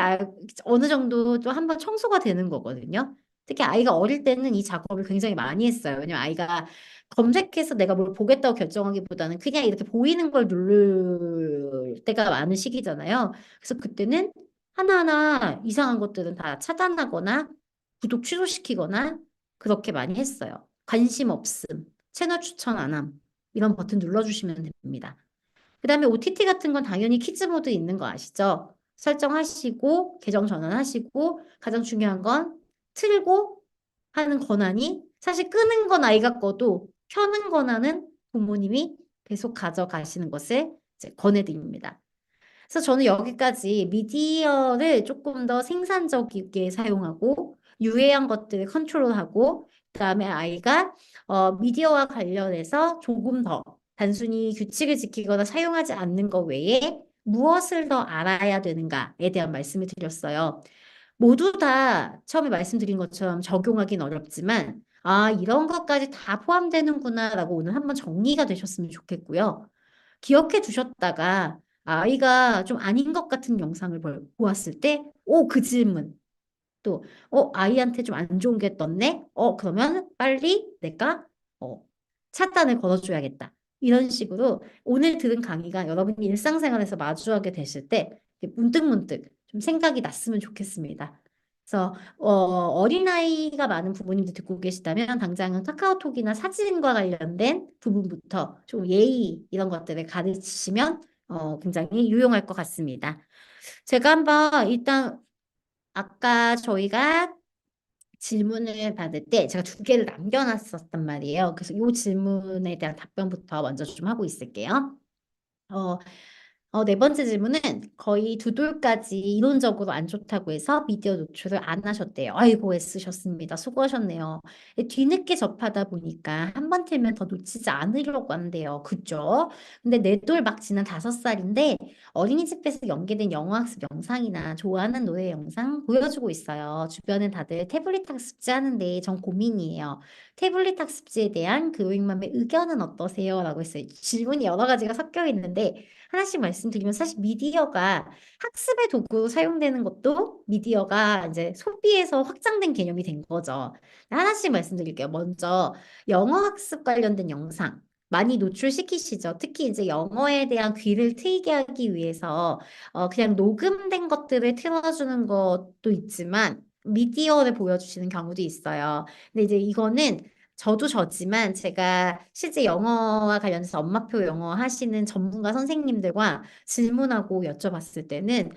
어느 정도 또 한번 청소가 되는 거거든요. 특히 아이가 어릴 때는 이 작업을 굉장히 많이 했어요. 왜냐면 아이가 검색해서 내가 뭘 보겠다고 결정하기보다는 그냥 이렇게 보이는 걸 누를 때가 많은 시기잖아요. 그래서 그때는 하나하나 이상한 것들은 다 차단하거나 구독 취소시키거나 그렇게 많이 했어요. 관심 없음, 채널 추천 안 함, 이런 버튼 눌러주시면 됩니다. 그다음에 OTT 같은 건 당연히 키즈 모드 있는 거 아시죠? 설정하시고 계정 전환하시고 가장 중요한 건 틀고 하는 권한이 사실 끄는 건 아이가 꺼도 켜는 권한은 부모님이 계속 가져가시는 것을 이제 권해드립니다. 그래서 저는 여기까지 미디어를 조금 더 생산적이게 사용하고 유해한 것들을 컨트롤하고 그다음에 아이가 미디어와 관련해서 조금 더 단순히 규칙을 지키거나 사용하지 않는 것 외에 무엇을 더 알아야 되는가에 대한 말씀을 드렸어요. 모두 다 처음에 말씀드린 것처럼 적용하긴 어렵지만 이런 것까지 다 포함되는구나라고 오늘 한번 정리가 되셨으면 좋겠고요. 기억해 두셨다가 아이가 좀 아닌 것 같은 영상을 보았을 때, 그 질문. 또, 아이한테 좀 안 좋은 게 떴네? 그러면 빨리 내가, 어, 차단을 걸어줘야겠다. 이런 식으로 오늘 들은 강의가 여러분이 일상생활에서 마주하게 되실 때 문득문득 좀 생각이 났으면 좋겠습니다. 그래서 어린아이가 많은 부모님들 듣고 계시다면 당장은 카카오톡이나 사진과 관련된 부분부터 좀 예의 이런 것들을 가르치시면 굉장히 유용할 것 같습니다. 제가 한번 일단 아까 저희가 질문을 받을 때 제가 두 개를 남겨놨었단 말이에요. 그래서 이 질문에 대한 답변부터 먼저 좀 하고 있을게요. 어, 네 번째 질문은 거의 두 돌까지 이론적으로 안 좋다고 해서 미디어 노출을 안 하셨대요. 아이고, 애쓰셨습니다. 수고하셨네요. 뒤늦게 접하다 보니까 한 번 틀면 더 놓치지 않으려고 한대요. 그죠? 근데 내 돌 막 지난 5살인데 어린이집에서 연계된 영어학습 영상이나 좋아하는 노래 영상 보여주고 있어요. 주변엔 다들 태블릿 학습지 하는데 전 고민이에요. 태블릿 학습지에 대한 교육맘의 의견은 어떠세요? 라고 했어요. 질문이 여러 가지가 섞여 있는데 하나씩 말씀드리면 사실 미디어가 학습의 도구로 사용되는 것도 미디어가 이제 소비에서 확장된 개념이 된 거죠. 하나씩 말씀드릴게요. 먼저 영어 학습 관련된 영상 많이 노출시키시죠. 특히 이제 영어에 대한 귀를 트이게 하기 위해서 그냥 녹음된 것들을 틀어주는 것도 있지만 미디어를 보여주시는 경우도 있어요. 근데 이제 이거는 저도 저지만 제가 실제 영어와 관련해서 엄마표 영어 하시는 전문가 선생님들과 질문하고 여쭤봤을 때는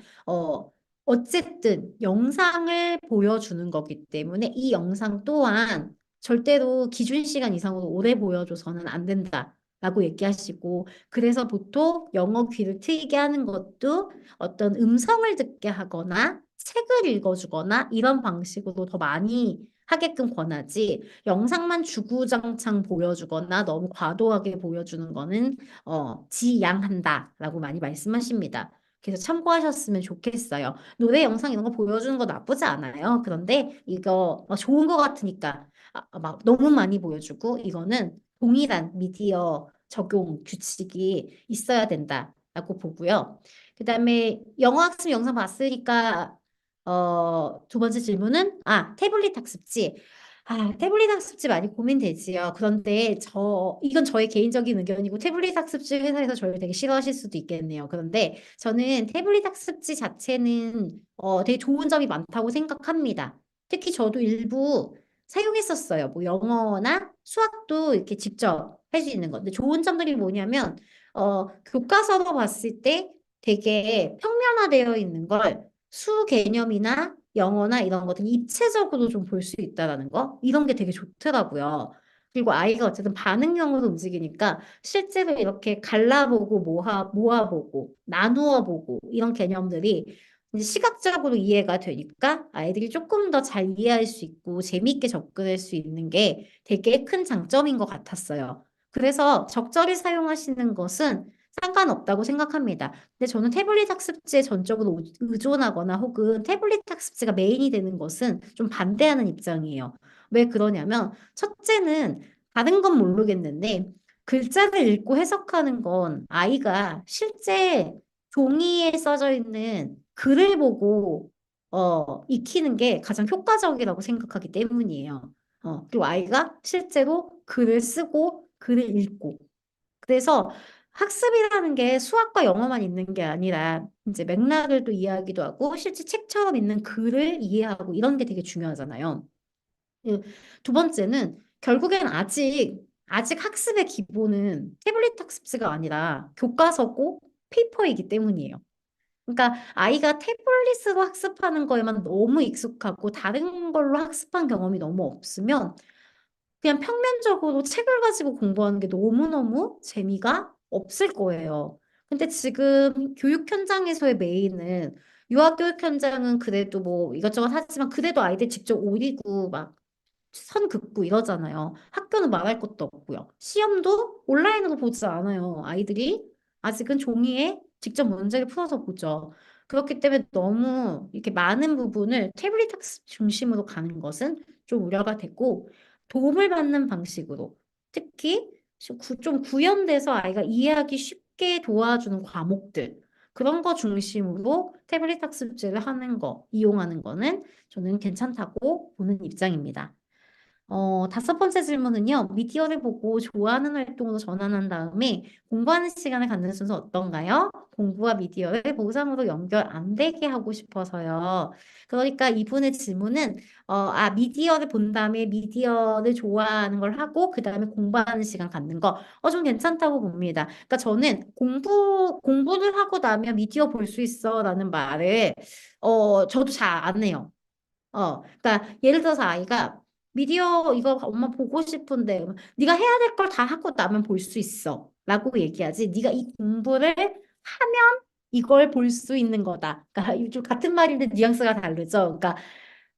어쨌든 영상을 보여주는 거기 때문에 이 영상 또한 절대로 기준 시간 이상으로 오래 보여줘서는 안 된다라고 얘기하시고 그래서 보통 영어 귀를 트이게 하는 것도 어떤 음성을 듣게 하거나 책을 읽어주거나 이런 방식으로 더 많이 하게끔 권하지 영상만 주구장창 보여주거나 너무 과도하게 보여주는 거는 지양한다라고 많이 말씀하십니다. 그래서 참고하셨으면 좋겠어요. 노래 영상 이런 거 보여주는 거 나쁘지 않아요. 그런데 이거 좋은 거 같으니까 막 너무 많이 보여주고 이거는 동일한 미디어 적용 규칙이 있어야 된다라고 보고요. 그다음에 영어 학습 영상 봤으니까 두 번째 질문은 태블릿 학습지. 태블릿 학습지 많이 고민되지요. 그런데 이건 저의 개인적인 의견이고 태블릿 학습지 회사에서 저를 되게 싫어하실 수도 있겠네요. 그런데 저는 태블릿 학습지 자체는 되게 좋은 점이 많다고 생각합니다. 특히 저도 일부 사용했었어요. 뭐 영어나 수학도 이렇게 직접 할 수 있는 건데 좋은 점들이 뭐냐면 교과서로 봤을 때 되게 평면화되어 있는 걸 수 개념이나 영어나 이런 것들 입체적으로 좀 볼 수 있다라는 거 이런 게 되게 좋더라고요. 그리고 아이가 어쨌든 반응형으로 움직이니까 실제로 이렇게 갈라보고 모아보고 나누어 보고 이런 개념들이 이제 시각적으로 이해가 되니까 아이들이 조금 더 잘 이해할 수 있고 재미있게 접근할 수 있는 게 되게 큰 장점인 것 같았어요. 그래서 적절히 사용하시는 것은 상관없다고 생각합니다. 근데 저는 태블릿 학습지에 전적으로 의존하거나 혹은 태블릿 학습지가 메인이 되는 것은 좀 반대하는 입장이에요. 왜 그러냐면 첫째는 다른 건 모르겠는데 글자를 읽고 해석하는 건 아이가 실제 종이에 써져 있는 글을 보고 익히는 게 가장 효과적이라고 생각하기 때문이에요. 그리고 아이가 실제로 글을 쓰고 글을 읽고 그래서 학습이라는 게 수학과 영어만 있는 게 아니라 이제 맥락을 또 이해하기도 하고 실제 책처럼 있는 글을 이해하고 이런 게 되게 중요하잖아요. 그 두 번째는 결국엔 아직 학습의 기본은 태블릿 학습지가 아니라 교과서고 페이퍼이기 때문이에요. 그러니까 아이가 태블릿으로 학습하는 거에만 너무 익숙하고 다른 걸로 학습한 경험이 너무 없으면 그냥 평면적으로 책을 가지고 공부하는 게 너무너무 재미가 없을 거예요. 근데 지금 교육 현장에서의 메인은 유아 교육 현장은 그래도 뭐 이것저것 하지만 그래도 아이들 직접 오리고 막 선 긋고 이러잖아요. 학교는 말할 것도 없고요. 시험도 온라인으로 보지 않아요. 아이들이 아직은 종이에 직접 문제를 풀어서 보죠. 그렇기 때문에 너무 이렇게 많은 부분을 태블릿 학습 중심으로 가는 것은 좀 우려가 되고 도움을 받는 방식으로 특히 좀 구현돼서 아이가 이해하기 쉽게 도와주는 과목들 그런 거 중심으로 태블릿 학습지를 하는 거, 이용하는 거는 저는 괜찮다고 보는 입장입니다. 다섯 번째 질문은요. 미디어를 보고 좋아하는 활동으로 전환한 다음에 공부하는 시간을 갖는 순서 어떤가요? 공부와 미디어를 보상으로 연결 안 되게 하고 싶어서요. 그러니까 이분의 질문은 미디어를 본 다음에 미디어를 좋아하는 걸 하고 그다음에 공부하는 시간 갖는 거. 좀 괜찮다고 봅니다. 그러니까 저는 공부를 하고 나면 미디어 볼 수 있어라는 말을 저도 잘 안 해요. 그러니까 예를 들어서 아이가 미디어 이거 엄마 보고 싶은데 그러면 네가 해야 될 걸 다 하고 나면 볼 수 있어. 라고 얘기하지. 네가 이 공부를 하면 이걸 볼 수 있는 거다. 그러니까 좀 같은 말인데 뉘앙스가 다르죠. 그러니까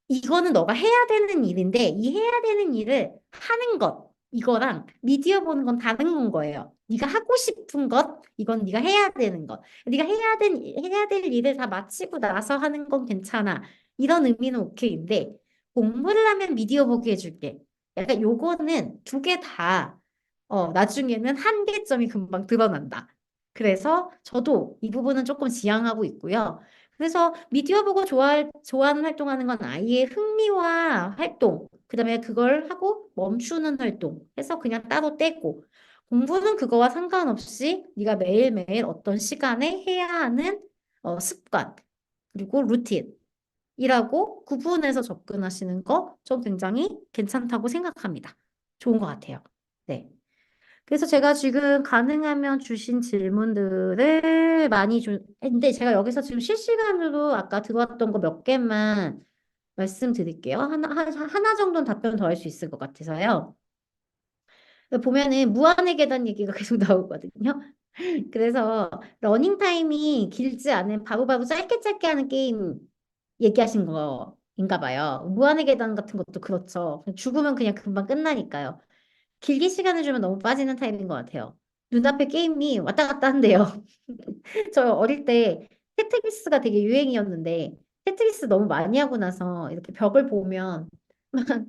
이거는 너가 해야 되는 일인데 이 해야 되는 일을 하는 것 이거랑 미디어 보는 건 다른 건 거예요. 네가 하고 싶은 것 이건 네가 해야 되는 것. 네가 해야 될 일을 다 마치고 나서 하는 건 괜찮아. 이런 의미는 오케이인데 공부를 하면 미디어 보게 해줄게. 약간 요거는 두 개 다 나중에는 한계점이 금방 드러난다. 그래서 저도 이 부분은 조금 지양하고 있고요. 그래서 미디어 보고 좋아하는 활동하는 건 아이의 흥미와 활동, 그다음에 그걸 하고 멈추는 활동 해서 그냥 따로 떼고 공부는 그거와 상관없이 네가 매일매일 어떤 시간에 해야 하는 습관 그리고 루틴이라고 구분해서 접근하시는 거 좀 굉장히 괜찮다고 생각합니다. 좋은 것 같아요. 네. 그래서 제가 지금 가능하면 주신 질문들을 많이 했는데 제가 여기서 지금 실시간으로 아까 들어왔던 거 몇 개만 말씀드릴게요. 하나 정도는 답변 더 할 수 있을 것 같아서요. 보면은 무한의 계단 얘기가 계속 나오거든요. 그래서 러닝 타임이 길지 않은 바로바로 짧게 짧게 하는 게임 얘기하신 거인가 봐요. 무한의 계단 같은 것도 그렇죠. 죽으면 그냥 금방 끝나니까요. 길게 시간을 주면 너무 빠지는 타입인 것 같아요. 눈앞에 게임이 왔다 갔다 한대요. 저 어릴 때 테트리스가 되게 유행이었는데 테트리스 너무 많이 하고 나서 이렇게 벽을 보면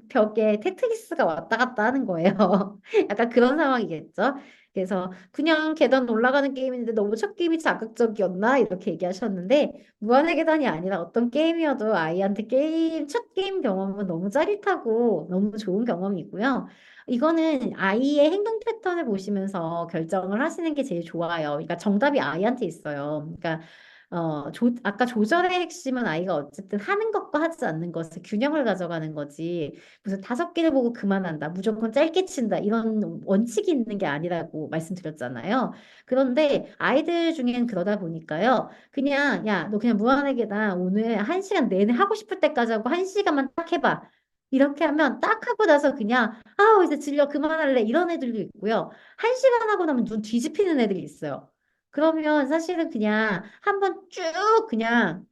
벽에 테트리스가 왔다 갔다 하는 거예요. 약간 그런 상황이겠죠. 그래서 그냥 계단 올라가는 게임인데 너무 첫 게임이 자극적이었나? 이렇게 얘기하셨는데 무한의 계단이 아니라 어떤 게임이어도 아이한테 첫 게임 경험은 너무 짜릿하고 너무 좋은 경험이고요. 이거는 아이의 행동 패턴을 보시면서 결정을 하시는 게 제일 좋아요. 그러니까 정답이 아이한테 있어요. 그러니까 아까 조절의 핵심은 아이가 어쨌든 하는 것과 하지 않는 것의 균형을 가져가는 거지. 무슨 5개를 보고 그만한다. 무조건 짧게 친다. 이런 원칙이 있는 게 아니라고 말씀드렸잖아요. 그런데 아이들 중엔 그러다 보니까요. 그냥, 야, 너 그냥 무한하게 나 오늘 1시간 내내 하고 싶을 때까지 하고 1시간만 딱 해봐. 이렇게 하면 딱 하고 나서 그냥, 아우, 이제 질려, 그만할래. 이런 애들도 있고요. 1시간 하고 나면 눈 뒤집히는 애들이 있어요. 그러면 사실은 그냥 한번 쭉 그냥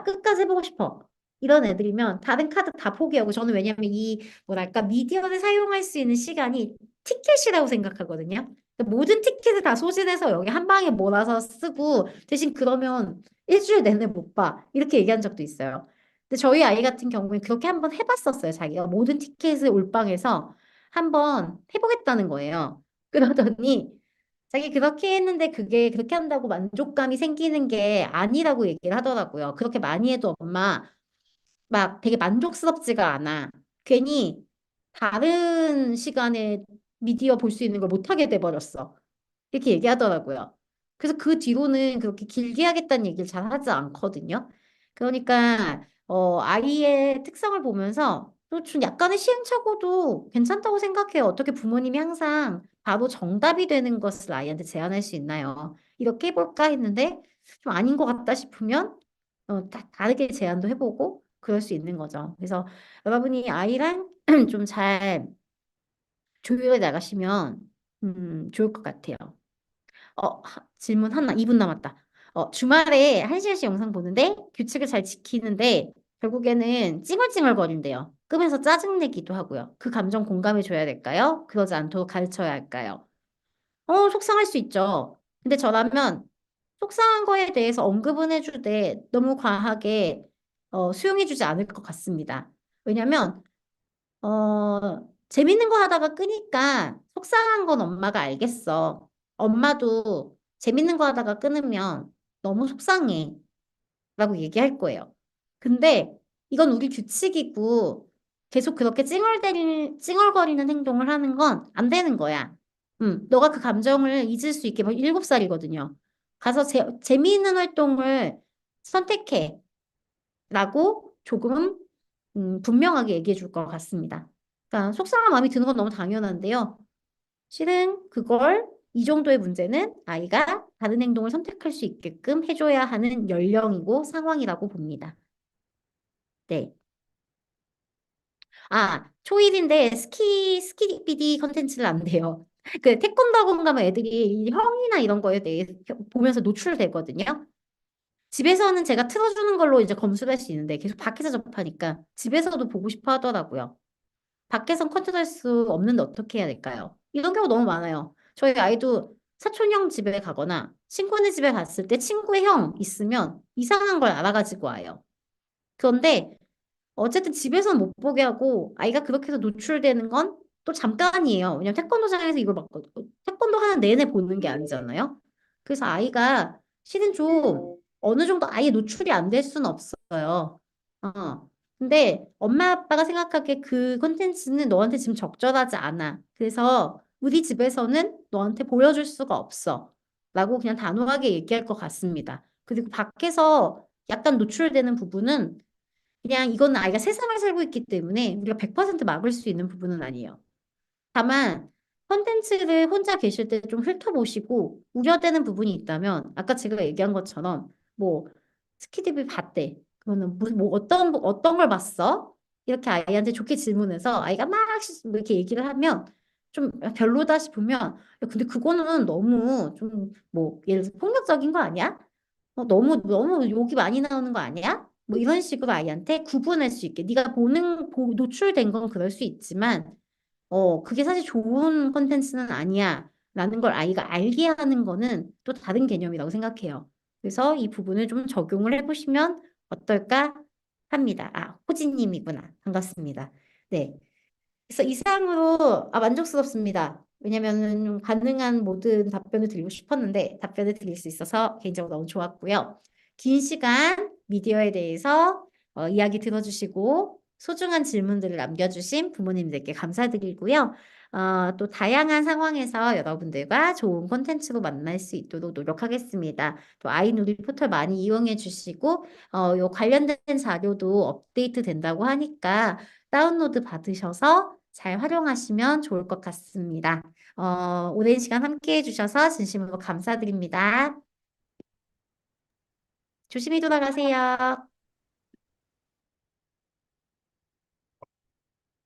끝까지 해보고 싶어. 이런 애들이면 다른 카드 다 포기하고 저는 왜냐면 이 뭐랄까 미디어를 사용할 수 있는 시간이 티켓이라고 생각하거든요. 그러니까 모든 티켓을 다 소진해서 여기 한 방에 몰아서 쓰고 대신 그러면 일주일 내내 못 봐. 이렇게 얘기한 적도 있어요. 근데 저희 아이 같은 경우에 그렇게 한번 해봤었어요. 자기가 모든 티켓을 올방에서 한번 해보겠다는 거예요. 그러더니 자기 그렇게 했는데 그게 그렇게 한다고 만족감이 생기는 게 아니라고 얘기를 하더라고요. 그렇게 많이 해도 엄마 막 되게 만족스럽지가 않아. 괜히 다른 시간에 미디어 볼 수 있는 걸 못하게 돼버렸어. 이렇게 얘기하더라고요. 그래서 그 뒤로는 그렇게 길게 하겠다는 얘기를 잘 하지 않거든요. 그러니까 아이의 특성을 보면서 또 좀 약간의 시행착오도 괜찮다고 생각해요. 어떻게 부모님이 항상 바로 정답이 되는 것을 아이한테 제안할 수 있나요? 이렇게 해볼까 했는데 좀 아닌 것 같다 싶으면 다르게 제안도 해보고 그럴 수 있는 거죠. 그래서 여러분이 아이랑 좀 잘 조율해 나가시면 좋을 것 같아요. 질문 하나, 2분 남았다. 주말에 1시간씩 영상 보는데 규칙을 잘 지키는데 결국에는 찡얼찡얼거린대요. 끄면서 짜증내기도 하고요. 그 감정 공감해 줘야 될까요? 그러지 않도록 가르쳐야 할까요? 속상할 수 있죠. 근데 저라면 속상한 거에 대해서 언급은 해주되 너무 과하게 수용해주지 않을 것 같습니다. 왜냐면 재밌는 거 하다가 끄니까 속상한 건 엄마가 알겠어. 엄마도 재밌는 거 하다가 끊으면 너무 속상해. 라고 얘기할 거예요. 근데 이건 우리 규칙이고 계속 그렇게 찡얼거리는 행동을 하는 건 안 되는 거야. 너가 그 감정을 잊을 수 있게 뭐 7살이거든요. 가서 재미있는 활동을 선택해. 라고 조금 분명하게 얘기해 줄 것 같습니다. 그러니까 속상한 마음이 드는 건 너무 당연한데요. 실은 그걸 이 정도의 문제는 아이가 다른 행동을 선택할 수 있게끔 해줘야 하는 연령이고 상황이라고 봅니다. 네. 초일인데 스키비디 컨텐츠를 안 돼요. 그 태권도 학원 가면 애들이 이 형이나 이런 거에 대해 보면서 노출되거든요. 집에서는 제가 틀어주는 걸로 이제 검수를 할 수 있는데 계속 밖에서 접하니까 집에서도 보고 싶어 하더라고요. 밖에선 컨트롤할 수 없는데 어떻게 해야 될까요? 이런 경우 너무 많아요. 저희 아이도 사촌형 집에 가거나 친구네 집에 갔을 때 친구의 형 있으면 이상한 걸 알아가지고 와요. 그런데 어쨌든 집에서는 못 보게 하고 아이가 그렇게 해서 노출되는 건 또 잠깐이에요. 왜냐면 태권도장에서 이걸 막 태권도 하는 내내 보는 게 아니잖아요. 그래서 아이가 실은 좀 어느 정도 아예 노출이 안 될 수는 없어요. 근데 엄마 아빠가 생각하기에 그 콘텐츠는 너한테 지금 적절하지 않아. 그래서 우리 집에서는 너한테 보여줄 수가 없어. 라고 그냥 단호하게 얘기할 것 같습니다. 그리고 밖에서 약간 노출되는 부분은 그냥 이거는 아이가 세상을 살고 있기 때문에 우리가 100% 막을 수 있는 부분은 아니에요. 다만 컨텐츠를 혼자 계실 때 좀 훑어보시고 우려되는 부분이 있다면 아까 제가 얘기한 것처럼 뭐 스키디비 봤대. 그러면 뭐 어떤 걸 봤어? 이렇게 아이한테 좋게 질문해서 아이가 막 뭐 이렇게 얘기를 하면 좀 별로다 싶으면 야, 근데 그거는 너무 좀 뭐 예를 들어 폭력적인 거 아니야? 너무 욕이 많이 나오는 거 아니야? 뭐 이런 식으로 아이한테 구분할 수 있게 네가 노출된 건 그럴 수 있지만 그게 사실 좋은 컨텐츠는 아니야. 라는 걸 아이가 알게 하는 거는 또 다른 개념이라고 생각해요. 그래서 이 부분을 좀 적용을 해보시면 어떨까 합니다. 호진님이구나. 반갑습니다. 네. 그래서 이상으로 만족스럽습니다. 왜냐면은 가능한 모든 답변을 드리고 싶었는데 답변을 드릴 수 있어서 개인적으로 너무 좋았고요. 긴 시간 미디어에 대해서 이야기 들어주시고 소중한 질문들을 남겨주신 부모님들께 감사드리고요. 또 다양한 상황에서 여러분들과 좋은 콘텐츠로 만날 수 있도록 노력하겠습니다. 또 아이누리 포털 많이 이용해 주시고, 요 관련된 자료도 업데이트 된다고 하니까 다운로드 받으셔서 잘 활용하시면 좋을 것 같습니다. 오랜 시간 함께 해주셔서 진심으로 감사드립니다. 조심히 돌아가세요.